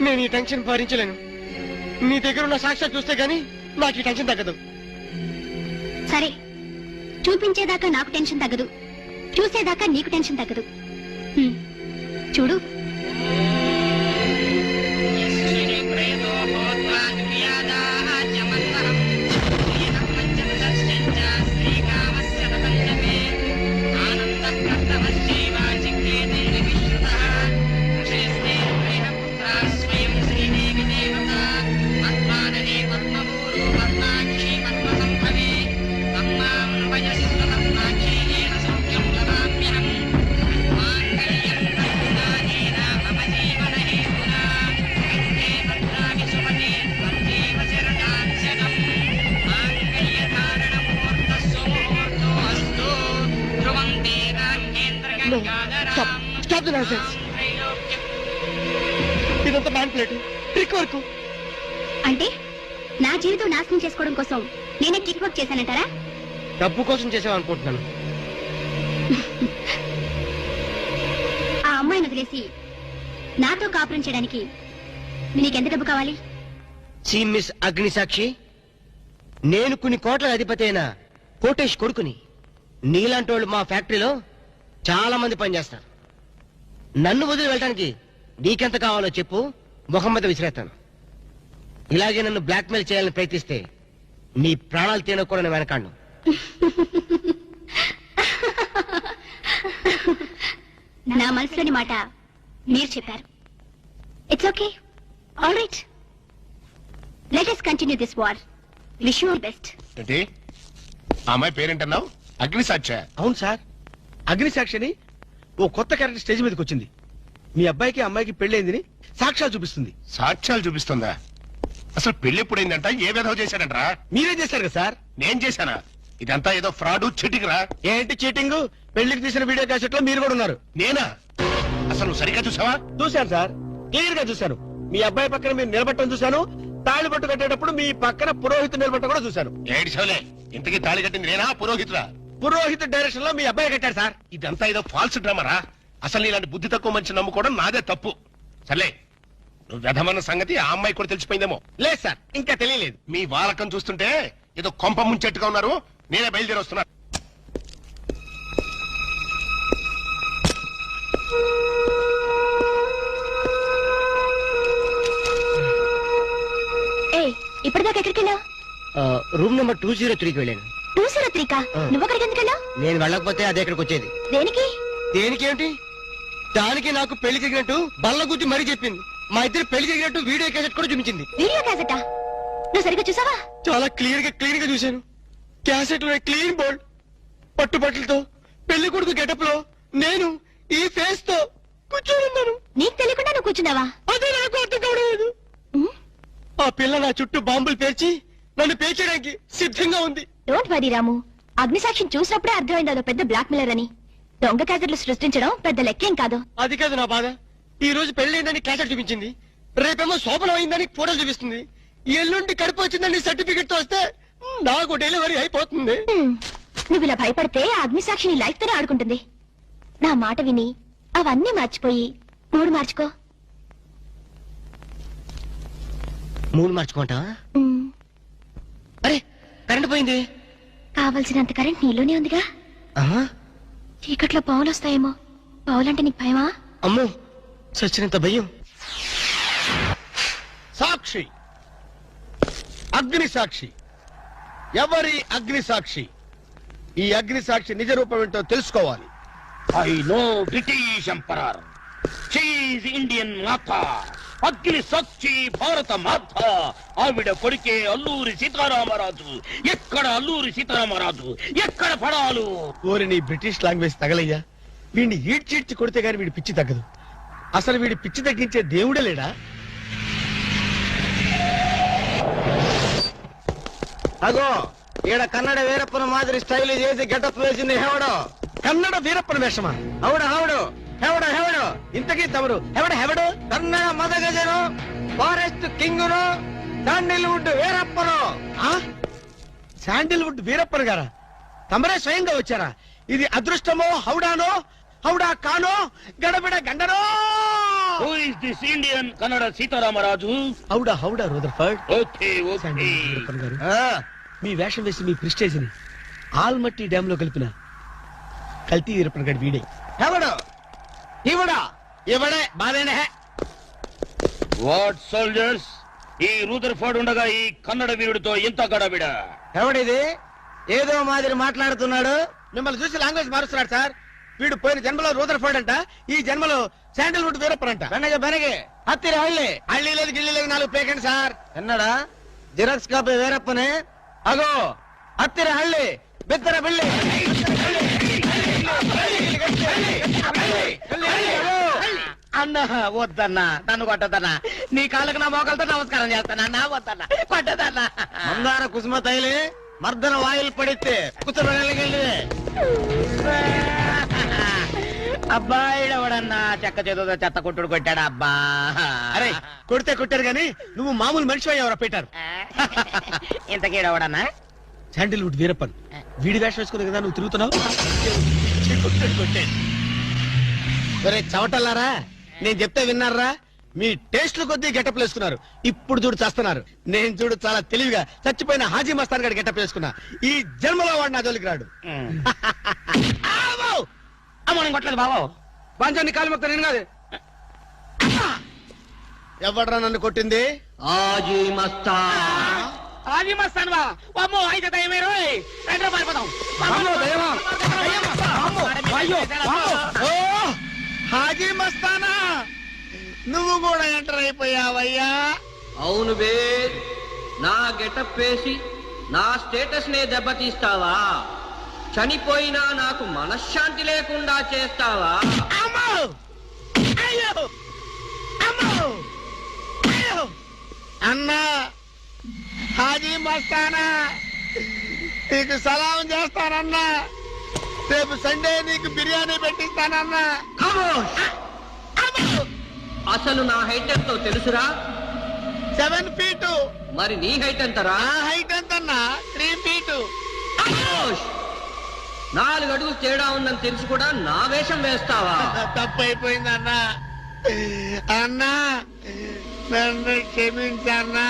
నేను ఈ టెన్షన్ భరించలేను. నీ దగ్గర ఉన్న సాక్ష్యాలు చూస్తే గానీ నాకు ఈ టెన్షన్ తగ్గదు. సరే, చూపించేదాకా నాకు టెన్షన్ తగ్గదు, చూసేదాకా నీకు టెన్షన్ తగ్గదు. చూడు. ఇదంతా మ్యాన్ ప్లేట్ ట్రిక్ వర్క్. అంటే నా జీవితం నాశనం చేసుకోవడం కోసం నేనే కిక్ వర్క్ చేశానంటారా? డబ్బు కోసం చేసావనుకుంటున్నాను. ఆ అమ్మాయిని వదిలేసి నాతో కాపురం చేయడానికి నీకెంత డబ్బు కావాలి? సి మిస్ అగ్నిసాక్షి, నేను కొన్ని కోట్ల అధిపతి అయిన కోటేష్ కొడుకుని. నీలాంటి వాళ్ళు మా ఫ్యాక్టరీలో చాలా మంది పనిచేస్తారు. నన్ను వదిలి వెళ్ళడానికి నీకెంత కావాలో చెప్పు, ముఖం మీద విసిరేస్తాను. ఇలాగే నన్ను బ్లాక్మెయిల్ చేయాలని ప్రయత్నిస్తే నీ ప్రాణాలు తీయడం కూడా నేను వెనకాడను. నా మనసులోని మాట మీరు చెప్పారు. It's okay, all right, let us continue this war. Wish you all best. ఏంటి ఆ అమ్మాయి పేరేంటన్నావు? అగ్నిసాక్ష? అవును సార్, అగ్నిసాక్షిని ఓ కొత్త క్యారెక్టర్ స్టేజ్ మీదకి వచ్చింది. మీ అబ్బాయికి అమ్మాయికి పెళ్ళైందని సాక్ష్యాలు చూపిస్తుంది. సాక్ష్యాలు చూపిస్తుందా? అసలు పెళ్లి ఎప్పుడైందంట? ఏ విధవ చేశాడంటరా? మీరే చేశారు కదా సార్? నేను చేశానా? ఇదంతా ఏదో ఫ్రాడ్ చీటింగ్ రా. ఏంటి చీటింగ్? పెళ్లికి తీసిన వీడియో క్యాసెట్ లో మీరు కూడా ఉన్నారు. నేనా? అసలు నువ్వు సరిగ్గా చూసావా? చూశాను సార్, క్లియర్ గా చూశాను. మీ అబ్బాయి పక్కన మీరు నిలబట్టడం చూశాను. తాళి పట్టు కట్టేటప్పుడు మీ పక్కన పురోహితు నిలబట్టడం కూడా చూశాను. ఏడ్చవలే, ఇంతకీ తాళి కట్టింది నేనా పురోహితురా? పురోహితు డైరెక్షన్ లో మీ అబ్బాయి కట్టాడు సార్. ఇదంతా ఏదో ఫాల్స్ డ్రామారా. అసలు ఇలాంటి బుద్ధి తక్కువ మనిషి నమ్ముకోవడం నాదే తప్పు. సర్లే, నువ్వు వ్యధమన్న సంగతి ఆ అమ్మాయి కూడా తెలిసిపోయిందేమో. లేదు సార్, ఇంకా తెలియలేదు. మీ వాలకం చూస్తుంటే ఏదో కొంప ముంచెట్టుగా ఉన్నారు. నేనే బయలుదేరి వస్తున్నా. ఇప్పటిదాకా ఎక్కడికి వెళ్ళావు? రూమ్ నెంబర్ 203కి వెళ్ళాను. 203కా? నువ్వు అక్కడికి ఎందుకు వెళ్ళావు? నేను వెళ్ళకపోతే అదే ఇక్కడికి వచ్చేది. దేనికి? దేనికేంటి? దానికి నాకు పెళ్లి జరిగినట్టు బల్ల గుద్ది మరీ చెప్పింది. మా ఇద్దరు పెళ్లి జరిగినట్టు వీడియో క్యాసెట్ కూడా చూపించింది. వీడియో క్యాసెటా? నువ్వు సరిగ్గా చూసావా? చాలా క్లియర్ గా చూశాను. క్యాసెట్ లో క్లీన్ బోల్డ్ పట్టుబట్టలతో పెళ్లి కొడుకు గెటప్ లో నేను ఈ ఫేస్ తో కూర్చొని ఉన్నాను. నీకు తెలియకుండా నువ్వు కూర్చున్నావా? అదే నాకు అర్థం కావడం. ఆ పిల్ల నా చుట్టూ బాంబులు పేర్చి నన్ను పేర్చడానికి సిద్ధంగా ఉంది. డోంట్ వరీ రాము, అగ్నిసాక్షిని చూసినప్పుడే అర్థమైంది అదో పెద్ద బ్లాక్ మెయిలర్ అని. దొంగ క్యాసెట్లు సృష్టించడం పెద్ద లెక్కేం కాదు. అది కాదు నా బాధ. ఈ రోజు పెళ్లి క్యాసెట్ చూపించింది, రేపేమో శోభనం అయిందని ఫోటోలు చూపిస్తుంది, ఎల్లుండి కడుపు వచ్చిందని సర్టిఫికెట్ తో వస్తే నాకు డెలివరీ అయిపోతుంది. నువ్వు ఇలా భయపడితే ఆ అగ్నిసాక్షిని లైఫ్ తోనే ఆడుకుంటుంది. నా మాట విని అవన్నీ మర్చిపోయి మూడు మార్చుకో. మూడు మార్చుకుంటావా? అరే కరెంట్ పోయింది. కావలసినంత కరెంట్ నీలోనే ఉందిగా. చీకట్లో పావులు వస్తాయేమో. పావులంటే నీకు భయమా? అమ్మో, సచ్చినంత భయం. సాక్షి, అగ్ని సాక్షి. ఎవరి అగ్ని సాక్షి? ఈ అగ్ని సాక్షి నిజ రూపం ఏంటో తెలుసుకోవాలి. ఐ నో బ్రిటిష్ ఎంపరర్, షీఈ్ ఇండియన్ మాత, అగ్ని సాక్షి భారత మాత. ఆవిడ కొడుకే అల్లూరి సీతారామరాజు. ఎక్కడ అల్లూరి సీతారామరాజు, ఎక్కడ పడాలు? ఓరి నీ బ్రిటిష్ లాంగ్వేజ్ తగలయ్యా. వీడిని ఈడ్చిడ్చి కొడితే గాని వీడి పిచ్చి తగ్గదు. అసలు వీడి పిచ్చి తగ్గించే దేవుడే లేడా? అగో ఈడ కన్నడ వీరప్పన మాదిరి స్టైల్ చేసి గెటప్ వేసింది హెవడో. కన్నడ వీరప్పన వేషమా? అవుడు హౌడు హెవడో హెవడో. ఇంతకీ తమరు హెవడు? కన్నడ మదగజను, ఫారెస్ట్ కింగును, శాండిల్వుడ్ వీరప్పను. శాండిల్వుడ్ వీరప్పన్ గారా? తమరే స్వయంగా వచ్చారా? ఇది అదృష్టమో హౌడానో, హౌడా కానో, గడబిడ గండనో. Who is this Indian Kannada Sitaramaraju? హౌడా రూదర్ఫర్డ్. Okay okay. వీరప్పన్ గారు, మీ వేషం వేసి మీ ప్రిస్టేజ్ ని ఆల్మట్టి డ్యామ్ లో కలిపిన కల్తీ వీరప్పన్ గారి వీడే. హెవడో ఇవడా ఇవడే బాధేనే. వాట్ సోల్జర్స్, ఈ రూదర్ఫోర్డ్ ఉండగా ఈ కన్నడ వీరుడితో ఎంత గడబిడ? ఎవడిది ఏదో మాదిరి మాట్లాడుతున్నాడు? మిమ్మల్ని చూసి లాంగ్వేజ్ మారుస్తున్నాడు సార్. వీడు పోయిన జన్మలో రూదర్ఫోర్డ్ అంట, ఈ జన్మలో శాండిల్వుడ్ వీరప్పన్ అంట. బెనగే హత్తిరి హళ్ళి హళ్ళీ లేదు గిల్లి లేదు, 4 పేకండి సార్. ఎన్నడా జిరాక్స్ కాపీ వీరప్పనే. అగో హత్తిరి హళ్ళి బిత్తర బిల్లి. అన్న వద్దన్నా, నన్ను కొట్టదన్నా. నీ కాళ్ళకు నా మోకాలతో నమస్కారం చేస్తానా. నా వద్దన్నా, కొట్టదన్నా. మందార కుసుమ తైలి మర్దన వాయులు పడితే కుసరగలిగే. అబ్బాయిడవడన్నా చెక్క చేతులతో చెత్త కొట్టుడు కొట్టాడు అబ్బా. అరే కొడితే కొట్టారు గాని నువ్వు మామూలు మనిషి ఎవరో పెట్టారు. ఇంతకీడవడన్నా శాండిల్వుడ్ వీరప్పన్ వీడి వేషం వేసుకుని కదా నువ్వు తిరుగుతున్నావు. ఒరే చవటల్లారా, నేను చెప్తే విన్నారా? మీ టేస్ట్లు కొద్దీ గెటప్ వేసుకున్నారు. ఇప్పుడు చూడు చేస్తున్నారు. నేను చూడు చాలా తెలివిగా చచ్చిపోయిన హాజీ మస్తాన్ గారి గెటప్ వేసుకున్నా. ఈ జన్మలో వాడు నా జోలికి రాడు. కొట్టలేదు బాబు. పంచాన్ని కాలు మొక్క నేను కాదు. ఎవడ్రా నన్ను కొట్టింది? హాజీ మస్తాన్. హాజీ మస్తాన్ బా అమ్మో అయితే దయమే రోయ్. రండి పారిపోదాం. ఓ హాజీ మస్తానా, నువ్వు కూడా ఎంటర్ అయిపోయావయ్యా. అవును బే, నా గెటప్ వేసి నా స్టేటస్ నే దెబ్బతీస్తావా? చనిపోయినా నాకు మనశ్శాంతి లేకుండా చేస్తావా? అమ్మో అయ్యో అమ్మో అయ్యో అన్నా, హాజీ మస్తానా నీకు సలాం చేస్తానన్నా. రేపు సండే నీకు బిర్యానీ పెట్టిస్తానన్నా. అసలు నా హైట్ ఎంతో తెలుసురా? 7 feet. మరి నీ హైట్ ఎంతరా? నా హైట్ ఎంతన్నా? 3 feet. 4 అడుగులు తేడా ఉందని తెలిసి కూడా నా వేషం వేస్తావా? తప్పైపోయిందన్నా. అన్నా నన్ను క్షమించన్నా.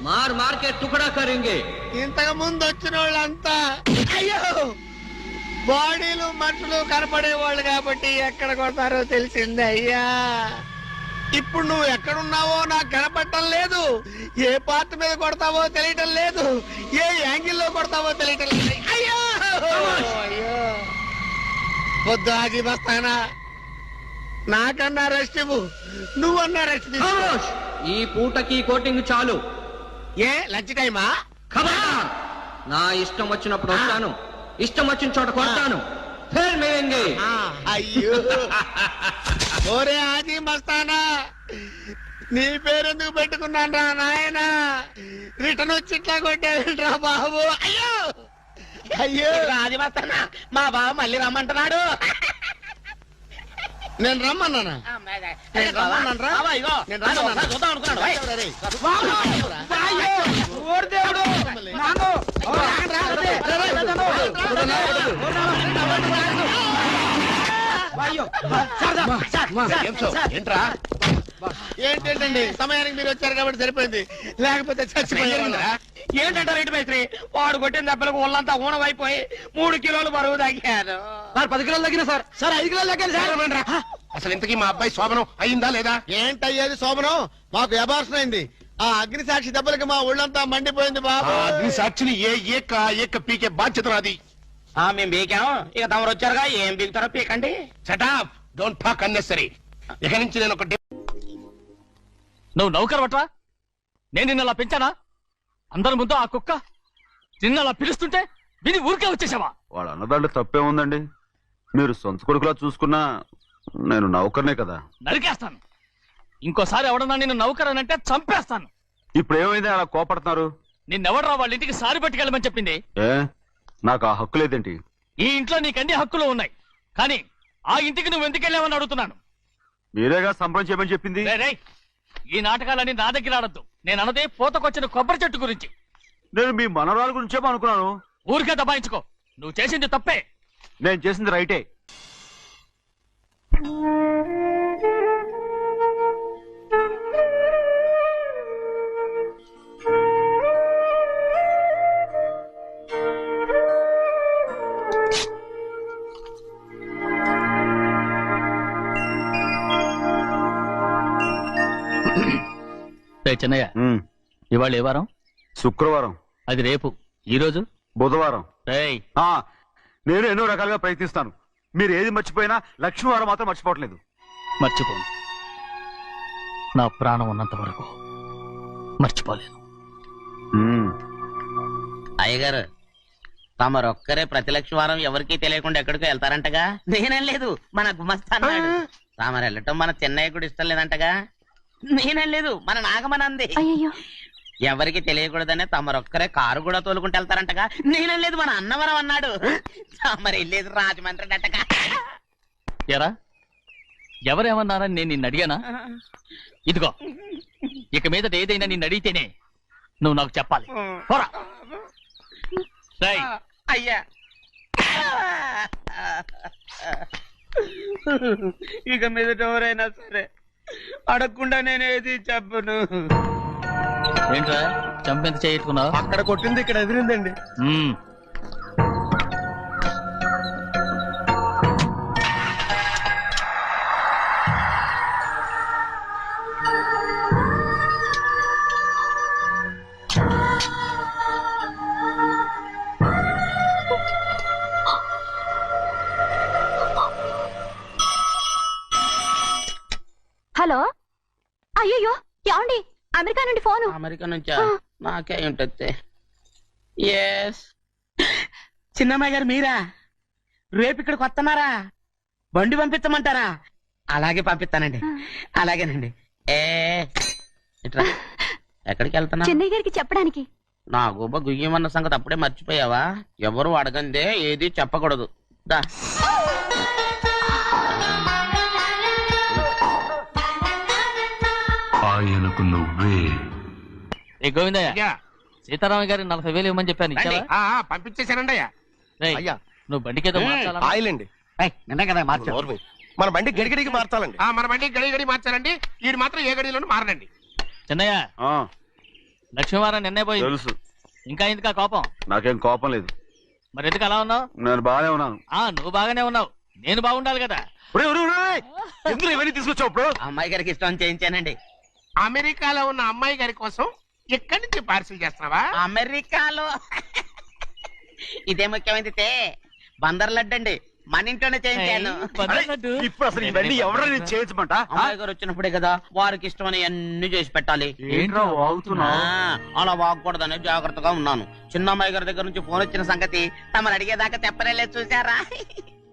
మార్ మార్కెట్ టుకడా కరింగే. ఇంతకు ముందు వచ్చిన వాళ్ళంతా అయ్యో బాడీలు మనుషులు కనపడే వాళ్ళు కాబట్టి ఎక్కడ కొడతారో తెలిసింది అయ్యా. ఇప్పుడు నువ్వు ఎక్కడున్నావో నాకు కనపడటం లేదు. ఏ పార్ట్ మీద కొడతావో తెలియటం లేదు. ఏ యాంగిల్లో కొడతావో తెలియటం లేదు. అయ్యో అయ్యో వద్దు హాజీ మస్తానా, నాకన్నా రెస్ట్ ఇవ్వు. నువ్వన్నా రెస్ట్ తీసుకో. ఈ పూటకి కోటింగ్ చాలు. ఏ లంచ్ టైమా? ఖబర్దార్! నా ఇష్టం వచ్చినప్పుడు వస్తాను, ఇష్టం వచ్చిన చోట కొడతాను. ఫిర్ మిలేంగే. అయ్యో ఓరే హాజీ మస్తానా, నీ పేరెందుకు పెట్టుకున్నాను రా నాయనా? రిటర్న్ వచ్చి ఇట్లా కొట్టేరా బాబు. అయ్యో అయ్యో హాజీ మస్తానా మా బావ మళ్ళీ రమ్మంటున్నాడు. నేను రమ్మన్నానా? నేను రమ్మన్నాను రా. నేను రమ్మన్నాను. చూద్దాం అనుకున్నాడు. ఏంటండి సమయానికి మీరు వచ్చారు కాబట్టి సరిపోయింది, లేకపోతే చచ్చిపోయారు. ఏంటంటారు ఇటు మైత్రి? వాడు కొట్టిన దెబ్బలకు ఒళ్ళంతా ఊనమైపోయి 3 కిలోలు బరువు తగ్గాను. 10 కిలోలు తగ్గిన సార్. 5 కిలోలు తగ్గాను సార్. అసలు ఇంతకీ మా అబ్బాయి శోభనం అయిందా లేదా? ఏంటయ్యేది శోభనం? మాకు అబార్షన్ అయింది. ఆ అగ్ని సాక్షి దెబ్బలకి మా ఒళ్ళంతా మండిపోయింది బాబు. అగ్ని సాక్షిని ఏక పీకే బాధ్యత నాది. మేము బీకాం, ఇక తమరు వచ్చారుగా ఏం బీగుతారో పీకండి. Shut up, don't talk unnecessary. ఇక నుంచి నేను ఒక నువ్వు నౌకరవట్రా? నేను నిన్న అలా పెంచానా? అందరి ముందు ఆ కుక్క నిన్న అలా పిలుస్తుంటే విని ఊరికే వచ్చేసావా? వాడు అన్నదాంట్లో తప్పే ఉందండి. మీరు సొంత కొడుకులా చూసుకున్నా నేను నౌకర్నే కదా. నరికేస్తాను. ఇంకోసారి ఎవడన్నా నిన్ను నౌకరనంటే చంపేస్తాను. ఇప్పుడు ఏమైంది అలా కోపడుతున్నారు? నిన్నెవడరా వాళ్ళ ఇంటికి సారి పట్టుకెళ్ళమని చెప్పింది? ఏ నాకు ఆ హక్కు లేదేంటి? ఈ ఇంట్లో నీకన్ని హక్కులు ఉన్నాయి, కానీ ఆ ఇంటికి నువ్వు ఎందుకు వెళ్ళావని అడుగుతున్నాను. మీరేగా సంబరం చేయమని చెప్పింది. రేయ్, ఈ నాటకాలన్నీ నా దగ్గర ఆడద్దు. నేను అన్నదే పూతకొచ్చిన కొబ్బరి చెట్టు గురించి. నేను మీ మనవరాల గురించేమో అనుకున్నాను. ఊరికే దబాయించుకో. నువ్వు చేసింది తప్పే. నేను చేసింది రైటే. చిన్నయ్య, ఇవాళ ఏ వారం? శుక్రవారం. అది రేపు. ఈ రోజు బుధవారం. రేయ్, నేను ఎన్నో రకాలుగా ప్రయత్నిస్తాను. మీరు ఏది మర్చిపోయినా లక్ష్మీవారం మాత్రం మర్చిపోవట్లేదు. మర్చిపోను. నా ప్రాణం ఉన్నంత వరకు మర్చిపోలేదు. అయ్యగారు, తమరొక్కరే ప్రతి లక్షవారం ఎవరికీ తెలియకుండా ఎక్కడికో వెళ్తారంటగా? నేనేం లేదు, మన గుమస్తా అన్నాడు. తామరు వెళ్ళటం మన చెన్నయ్య కూడా ఇష్టం లేదంటగా? నేనేం లేదు, మన నాగమనంది. అయ్యో ఎవరికి తెలియకూడదనే తమరొక్కరే కారు కూడా తోలుకుంటూ వెళ్తారంటగా. నేనేం లేదు, మన అన్నవరం అన్నాడు. తమరు వెళ్ళేది రాజమండ్రి అంటగా. ఎరా ఎవరేమన్నారని నేను నిన్ను అడిగానా? ఇదిగో ఇక మీదట ఏదైనా నిన్ను అడిగితేనే నువ్వు నాకు చెప్పాలి. పోరా. రేయ్, అయ్యా ఇక మీదట ఎవరైనా సరే అడగకుండా నేనేది చెప్పను. ఏంట్రా చంపెంత చేయించుకున్నావు? అక్కడ కొట్టింది ఇక్కడ ఎదిరిందండి. హలో, అయ్యో ఏమండి, అమెరికా నుండి ఫోను. అమెరికా నుంచా? నాకే ఉంటుంది. ఎస్, చిన్నమ్మాయి గారు మీరా? రేపు ఇక్కడికి వస్తున్నారా? బండి పంపిస్తామంటారా? అలాగే పంపిస్తానండి. అలాగేనండి. ఇట్రా. ఎక్కడికి వెళ్తున్నా? చెన్నై గారికి చెప్పడానికి. నా గుబ్బ గుయ్యమన్న సంగతి అప్పుడే మర్చిపోయావా? ఎవరు అడగందే ఏది చెప్పకూడదు. దా. ఆయనకు నువ్వే. ఏ గోవిందయ్య, సీతారామ గారికి 40,000 ఇవ్వమని చెప్పాను. ఇచ్చావా? పంపించేశానండి అయ్యా. అయ్యా నువ్వు బండికేదో మార్చాలా? ఆయిల్ అండి. నిన్న కదా మార్చారు. నోర్మి. మన బండి గడిగడికి మార్చాలండి. మన బండి గడి మార్చారండి. వీడు మాత్రం ఏ గడిలోనూ మారనండి. చిన్నయ్య, లక్ష్మీవారం నిన్నే పోయి తెలుసు. ఇంకా ఎందుకా కోపం? నాకేం కోపం లేదు. మరి ఎందుకు అలా ఉన్నావు? నేను బాగానే ఉన్నాను. నువ్వు బాగానే ఉన్నావు, నేను బాగుండాలి కదా. ఎందుకు ఇవన్నీ తీసుకొచ్చావు ఇప్పుడు? అమ్మాయి గారికి ఇష్టం చేయించానండి. అమెరికాలో ఉన్న అమ్మాయి గారి కోసం ఎక్కడి నుంచి పార్సిల్ చేస్తున్నావా? అమెరికాలో ఇదే ముఖ్యమైనది. బందర్ లడ్డు అండి, మన ఇంట్లోనే చేయించాను. ఇప్పుడు అసలు ఇవన్నీ ఎవరో నేను చేయించమంట? అమ్మాయి గారు వచ్చినప్పుడే కదా వారికి ఇష్టమని అన్ని చేసి పెట్టాలి. ఏంట్రా వాగుతున్నా? అలా వాగకూడదని జాగ్రత్తగా ఉన్నాను. చిన్న అమ్మాయి గారి దగ్గర నుంచి ఫోన్ వచ్చిన సంగతి తమరు అడిగేదాకా చెప్పలేదు. చూసారా?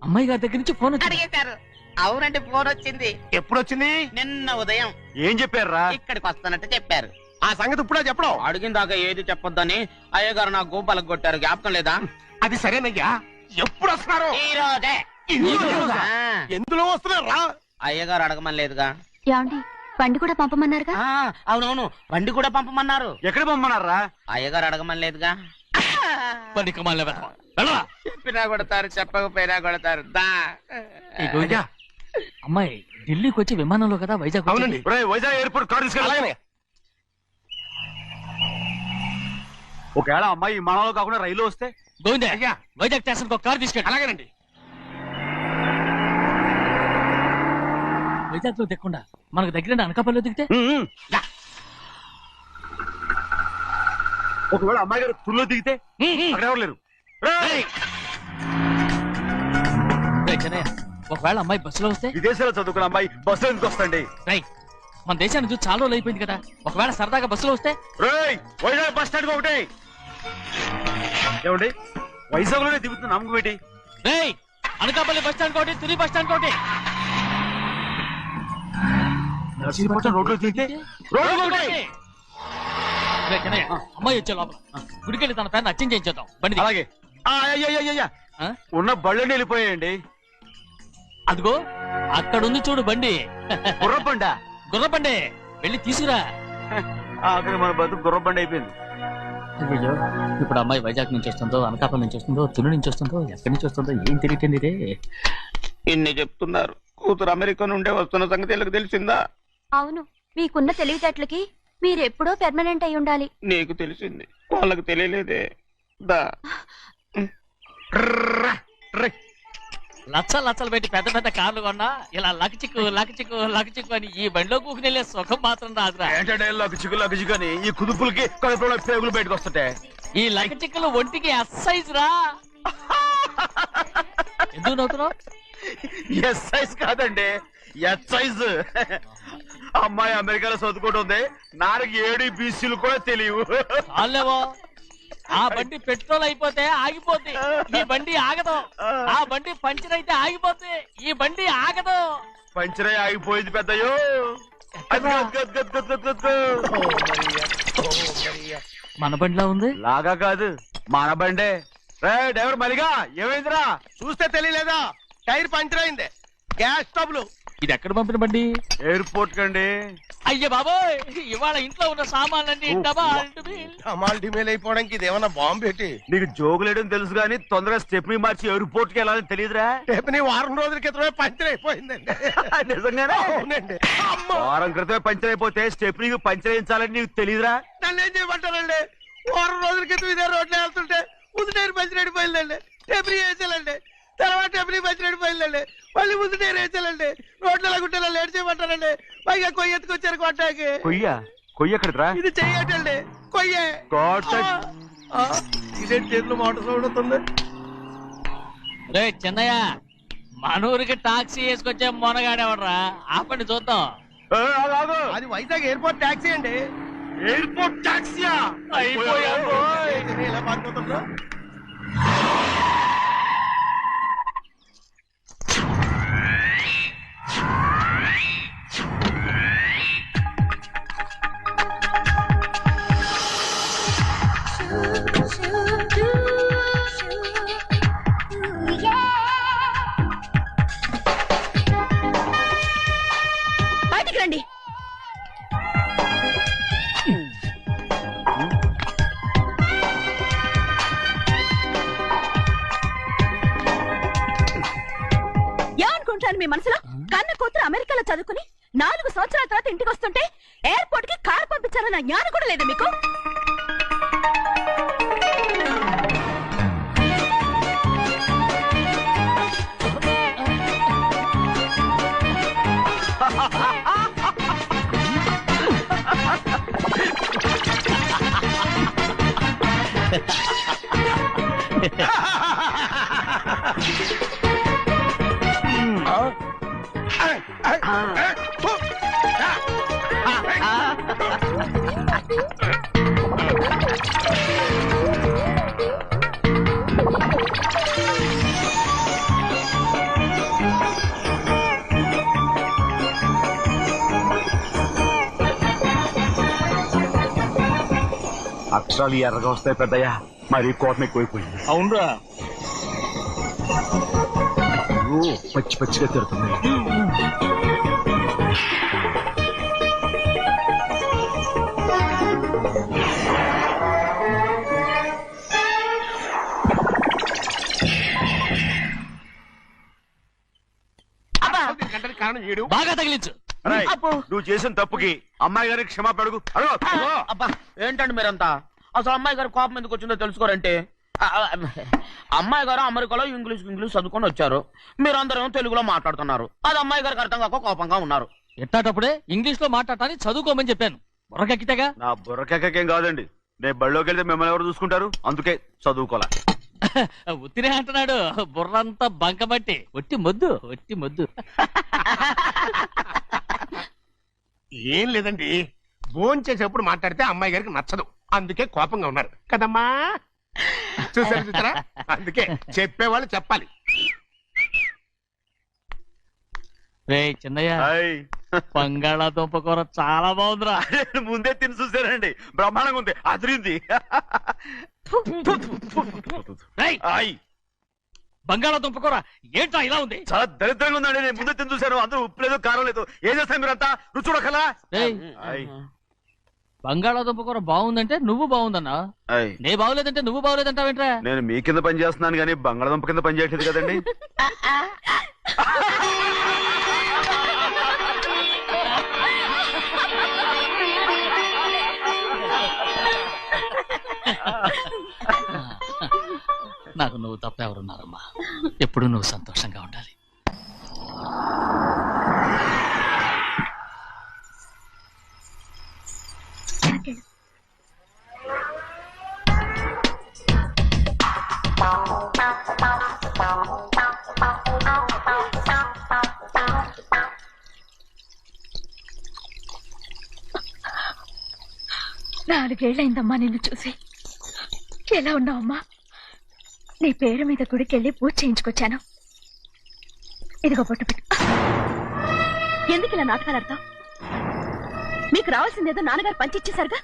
అమ్మాయి గారి దగ్గర నుంచి ఫోన్ అడిగేశారు. అవునండి, ఫోన్ వచ్చింది. ఎప్పుడు వచ్చింది? నిన్న ఉదయం. ఏం చెప్పారా? ఇక్కడికి వస్తానంటే చెప్పారు. ఆ సంగతి ఇప్పుడే చెప్పడం. అడిగిన దాకా ఏది చెప్పొద్దని అయ్యగారు నా గోపాలకు కొట్టారు. జ్ఞాపకం లేదా? అది సరేనయ్యా, ఎప్పుడు వస్తున్నారు? ఈ రోజే. ఎందులో వస్తున్నారా? అయ్యగారు అడగమని లేదుగా. ఏమండి, బండి కూడా పంపమన్నారుగా? అవునవును, బండి కూడా పంపమన్నారు. ఎక్కడ పంపమన్నారా? అయ్యగారు అడగమని లేదుగా. చెప్పినా కొడతారు, చెప్పకపోయినా కొడతారు. దా. అమ్మాయి ఢిల్లీకి వచ్చి విమానంలో కదా వైజాగ్ అవునండి. వైజాగ్ ఎయిర్పోర్ట్ కార్ తీసుకెళ్ళి. ఒకవేళ అమ్మాయి విమానంలో కాకుండా రైలు వస్తే? గోవిందే, అయ్యా, వైజాగ్ స్టేషన్ ఒక కార్ తీసుకెళ్ళి. అలాగేనండి. వైజాగ్ లో దిక్కుండా మనకు దగ్గర అనకాపల్లిలో దిగితే? ఒకవేళ అమ్మాయి గారు తుల్లో దిగితే? అక్కడ ఎవరు లేరు. ఒకవేళ అమ్మాయి బస్సులో వస్తే? విదేశాల్లో చదువుకున్న అమ్మాయి బస్సులో ఎందుకు వస్తండి? మన దేశాన్ని చూసి చాలా రోజులు అయిపోయింది కదా, ఒకవేళ సరదాగా బస్సులో వస్తే? వైజాగ్ బస్ స్టాండ్ ఒకటి. ఏమండి, వైజాగ్ లోనే దిగుతున్న నమ్మకం ఏంటి? అనకాపల్లి బస్ స్టాండ్ కోటి, తుని బస్ స్టాండ్ కోటి. నర్సీపట్నం రోడ్లో దిగితే రోడ్డు ఒకటి. అమ్మాయి వచ్చే లోపల గుడికెళ్ళి తన పేరుని అచ్చం చేయించేద్దాం. బండి అలాగే. ఉన్న బళ్ళని వెళ్ళిపోయాయండి. అదిగో అక్కడుంది చూడు బండి. గుర్రబండ. గుర్రబండి, వెళ్ళి తీసుకురా. ఆఖరి మన బతుకు గుర్రబండి అయిపోయింది. అయ్యో, ఇప్పుడు అమ్మాయి వైజాగ్ నుంచి వస్తుందో, అనకాపల్లి నుంచి వస్తుందో, తుని నుంచి వస్తుందో, ఎక్కడి నుంచి వస్తుందో ఏం తెలియటండి రే. ఇన్ని చెప్తున్నారు, కూతురు అమెరికా నుండే వస్తున్న సంగతి వీళ్ళకి తెలిసిందా? అవును, మీకున్న తెలివితేటలకి మీరెప్పుడో పెర్మనెంట్ అయి ఉండాలి. నీకు తెలిసింది, వాళ్ళకి తెలియలేదే. దా. లచ్చలు పెట్టి పెద్ద పెద్ద కార్లు కొన్నా ఇలా లకచిక్కు లకచిక్కు లకచిక్కు అని ఈ బండిలో కూకుని వెళ్ళే సుఖం మాత్రం రాదురా. ఏంటంటే లకచిక్కు అని ఈ కుదుపులకి కడుపులో పేగులు బయటకు వస్తుంటాయి. ఈ లకచిక్కులు ఒంటికి ఎక్సైజ్ రా. ఎందుకు నవ్వుతున్నావు? ఎక్సైజ్ కాదండి, ఎక్సైజ్. అమ్మాయి అమెరికాలో చదువుకుంటుంది, నాకు 7 BCలు కూడా తెలియవు. చాలేవో, ఆ బండి పెట్రోల్ అయిపోతే ఆగిపోద్ది, ఈ బండి ఆగదు. ఆ బండి పంచర్ అయితే ఆగిపోద్ది, ఈ బండి ఆగదు. పంచరే ఆగిపోయింది పెద్దయ్యో. మన బండిలా ఉంది. లాగా కాదు మన బండే. డ్రైవర్ మలిగా ఏమైందిరా? చూస్తే తెలియలేదా? టైర్ పంచర్ అయింది. గ్యాస్ స్టవ్లు. ఇది ఎక్కడ పంపిన బండి? ఎయిర్పోర్ట్ కండి. అయ్యే బాబోయ్, ఇవాళ ఇంట్లో ఉన్న సామాన్లన్నీ అమాల్ డిమేల్ అయిపోవడానికి ఇది ఏమన్నా బాంబు పెట్టి? నీకు జోగులేయడం తెలుసు కానీ తొందరగా స్టెప్ని మార్చి ఎయిర్పోర్ట్ కి వెళ్ళాలని తెలియదురా? రేపు వారం రోజుల క్రితమే పంచర్ అయిపోయిందండి. నిజంగానే? అవునండి. వారం క్రితమే పంచర్ అయిపోతే స్టెప్నీకి పంచర్ వేయించాలని నీకు తెలియదురా? నన్ను ఏం చేయమంటారండి? వారం రోజుల క్రితం ఇదే రోడ్లో వెళ్తుంటే ముందు టైర్ పంచర్ అయిపోయిందండి. టెబ్రీ వేసాలండి. తర్వాత టెబ్రీ పంచర్ అయిపోయిందండి. మళ్ళీ ముందు టైర్ వేసాలండి. రోడ్లు ఎలా గుంటే లేట్ చేయమంటారండి. పైగా కొయ్య ఎత్తుకొచ్చారు కొట్టాకి. కొయ్య ఎక్కడిరా? ఇది చెయ్యటండి. కొయ్యే. ఇదే చేతులు మోటార్ సౌండ్ అవుతుంది. రే చిన్నయ్య, మనూరికి టాక్సీ వేసుకొచ్చే మొనగాడేవడరా? ఆపండి చూద్దాం. అది వైజాగ్ ఎయిర్పోర్ట్ టాక్సీ అండి. ఎయిర్పోర్ట్ టాక్సీయా? ఇలా పారిపోతుందా? బయటికి రండి. ఏమనుకుంటాను మీ మనసులో? కన్న కూతురు అమెరికాలో చదువుకుని 4 సంవత్సరాల తర్వాత ఇంటికి వస్తుంటే ఎయిర్పోర్ట్ కి కారు పంపించాలన్న జ్ఞానం కూడా లేదా మీకు? అక్షరాలు ఎర్రగా వస్తాయి పెద్దయ్యా. మరి కోపం ఎక్కువైపోయింది. అవునరా, పచ్చి పచ్చిగా తిరుగుతుంది. కారణం ఏడు. బాగా తగిలించు. నువ్వు చేసిన తప్పుకి అమ్మాయి గారికి క్షమాపణ అడుగు. అబ్బా ఏంటండి మీరంతా? అసలు అమ్మాయి గారు కోపం ఎందుకు వచ్చిందో తెలుసుకోరంటే, అమ్మాయి గారు అమెరికాలో ఇంగ్లీష్ చదువుకొని వచ్చారు. మీరందరూ తెలుగులో మాట్లాడుతున్నారు. అది అమ్మాయి గారికి అర్థం కాక కోపంగా ఉన్నారు. ఎట్టాటప్పుడే ఇంగ్లీష్ లో మాట్లాడటానికి చదువుకోమని చెప్పాను. బుర్రకెక్కితేగా. నా బుర్రకెక్కకేం కాదండి. నేను బళ్ళోకి వెళ్తే మిమ్మల్ని ఎవరు చూసుకుంటారు? అందుకే చదువుకోలే. ఉత్తినే అంటున్నాడు. బుర్రంతా బంకబట్టి ఒట్టి మొద్దు. ఏం లేదండి, భోజనం చేసేప్పుడు మాట్లాడితే అమ్మాయి గారికి నచ్చదు. అందుకే కోపంగా ఉన్నారు కదమ్మా. చూసారా? అందుకే చెప్పేవాళ్ళు చెప్పాలి. రే చిన్నయ్య, బంగాళాదుంప కూర చాలా బాగుందిరా. ముందే తిని చూసానండి, బ్రహ్మాండంగా ఉంది, అదిరింది. బంగాళాదుంప కూర ఏంటా ఇలా ఉంది? చాలా దరిద్రంగా ఉందండి. నేను ముందే తిని చూశాను. అందరూ ఉప్పు లేదు, కారం లేదు. ఏం చేస్తాను మీరంతా? రుచి చూడకలా. బంగాళాదుంప కూర బాగుందంటే నువ్వు బాగుందన్నా, నే బాగులేదంటే నువ్వు బాగులేదంటావేంట్రా? నేను మీ కింద పని చేస్తున్నాను కానీ బంగాళాదుంప కింద పని చేయట్లేదు కదండి. నాకు నువ్వు తప్ప ఎవరున్నారమ్మా? ఎప్పుడు నువ్వు సంతోషంగా ఉండాలి. నాలుగేళ్లైందమ్మా నిన్ను చూసి. ఎలా ఉన్నావమ్మా? నీ పేరు మీద గుడికెళ్ళి పూజ చేయించుకొచ్చాను. ఇదిగో బొట్టు పెట్టు. ఎందుకు ఇలా నాటకాలు ఆడతావు? మీకు రావాల్సిందేదో నాన్నగారు పంచిచ్చేశారుగా.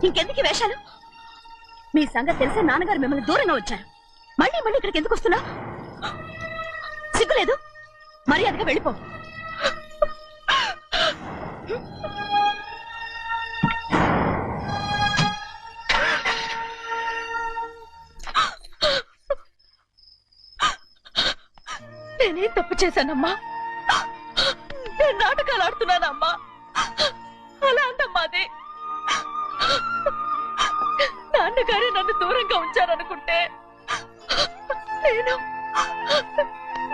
ఇంకెందుకు ఈ వేషాలు? మీ సంగతి తెలిసే నాన్నగారు మిమ్మల్ని దూరంగా వచ్చారు. మళ్ళీ మళ్ళీ ఇక్కడికి ఎందుకు వస్తున్నా? సిగ్గులేదు? మర్యాదగా వెళ్ళిపో. నేనేం తప్పు చేశానమ్మా? నేను నాటకాలు ఆడుతున్నానమ్మా. అలా అందమ్మాది. నాన్నగారే నన్ను దూరంగా ఉంచారనుకుంటే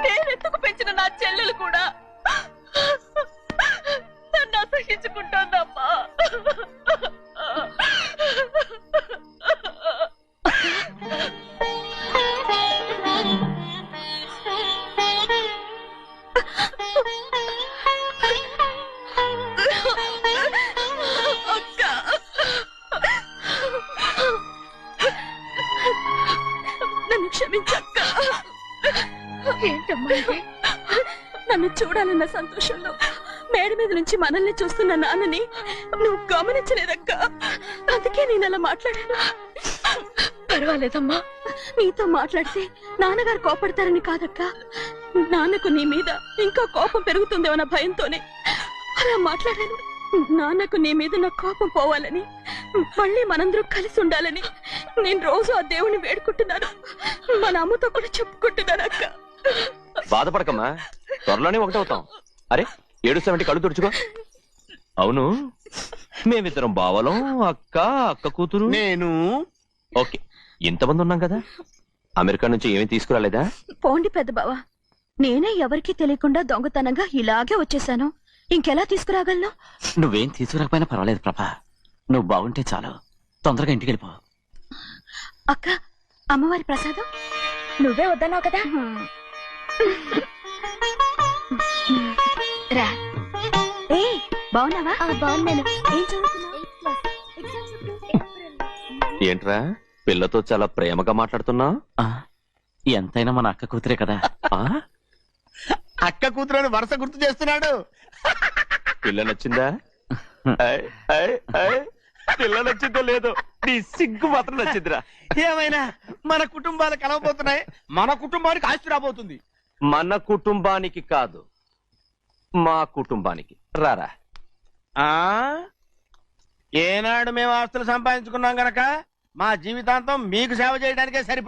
నేనెత్తుకు పెంచిన నా చెల్లెలు కూడా నన్ను అసహించుకుంటోందమ్మా. నన్ను క్షమించక్క. ఏంటమ్మా ఇది? నన్ను చూడాలన్న సంతోషంలో మేడ మీద నుంచి మనల్ని చూస్తున్న నాన్నని నువ్వు గమనించలేదక్క. అందుకే నేను అలా మాట్లాడాను. పర్వాలేదమ్మా, నీతో మాట్లాడితే నాన్నగారు కోపడతారని కాదక్క. నాన్నకు నీ మీద ఇంకా కోపం పెరుగుతుందేమన్న భయంతోనే అలా మాట్లాడాను. నాన్నకు నీ మీద నా కోపం పోవాలని, మళ్ళీ మనందరూ కలిసి ఉండాలని నేను రోజు ఆ దేవుని వేడుకుంటున్నాను. మన అమ్మతో కూడా చెప్పుకుంటున్నాను అక్క. బాధపడకమ్మా, త్వరలోనే ఒకటవుతాం. అరే 770 కళ్ళు తుడుచుకో. అవును, మేమిద్దరం బావలం, అక్క కూతురు, నేను. ఓకే, ఇంతమంది ఉన్నాం కదా. అమెరికా నుంచి ఏమీ తీసుకురాలేదా? పోండి పెద్ద బావ, నేనే ఎవరికీ తెలియకుండా దొంగతనంగా ఇలాగే వచ్చేసాను. ఇంకెలా తీసుకురాగలను? నువ్వేం తీసుకురాకపోయినా పర్వాలేదు ప్రభా. నువ్వు బాగుంటే చాలు. తొందరగా ఇంటికి వెళ్ళిపో. అక్క, అమ్మవారి ప్రసాదం నువ్వే వద్దన్నావు కదా. రా. ఏ బాగున్నావా? బాగున్నాను. ఏం చదువుతున్నావు? ఏంట్రా పిల్లతో చాలా ప్రేమగా మాట్లాడుతున్నావు? ఎంతైనా మన అక్క కూతురే కదా. అక్క కూతురు వరుస గుర్తు చేస్తున్నాడు. పిల్ల నచ్చిందా? పిల్ల నచ్చిందో లేదో, నీ సిగ్గు మాత్రం నచ్చిందిరా. ఏమైనా మన కుటుంబాలు కలవబోతున్నాయి. మన కుటుంబానికి ఆస్తి రాబోతుంది. మన కుటుంబానికి కాదు, మా కుటుంబానికి. రారా. ఏనాడు మేము ఆస్తులు సంపాదించుకున్నాం గనక మా జీవితాంతం మీకు సేవ చేయడానికే సరిపో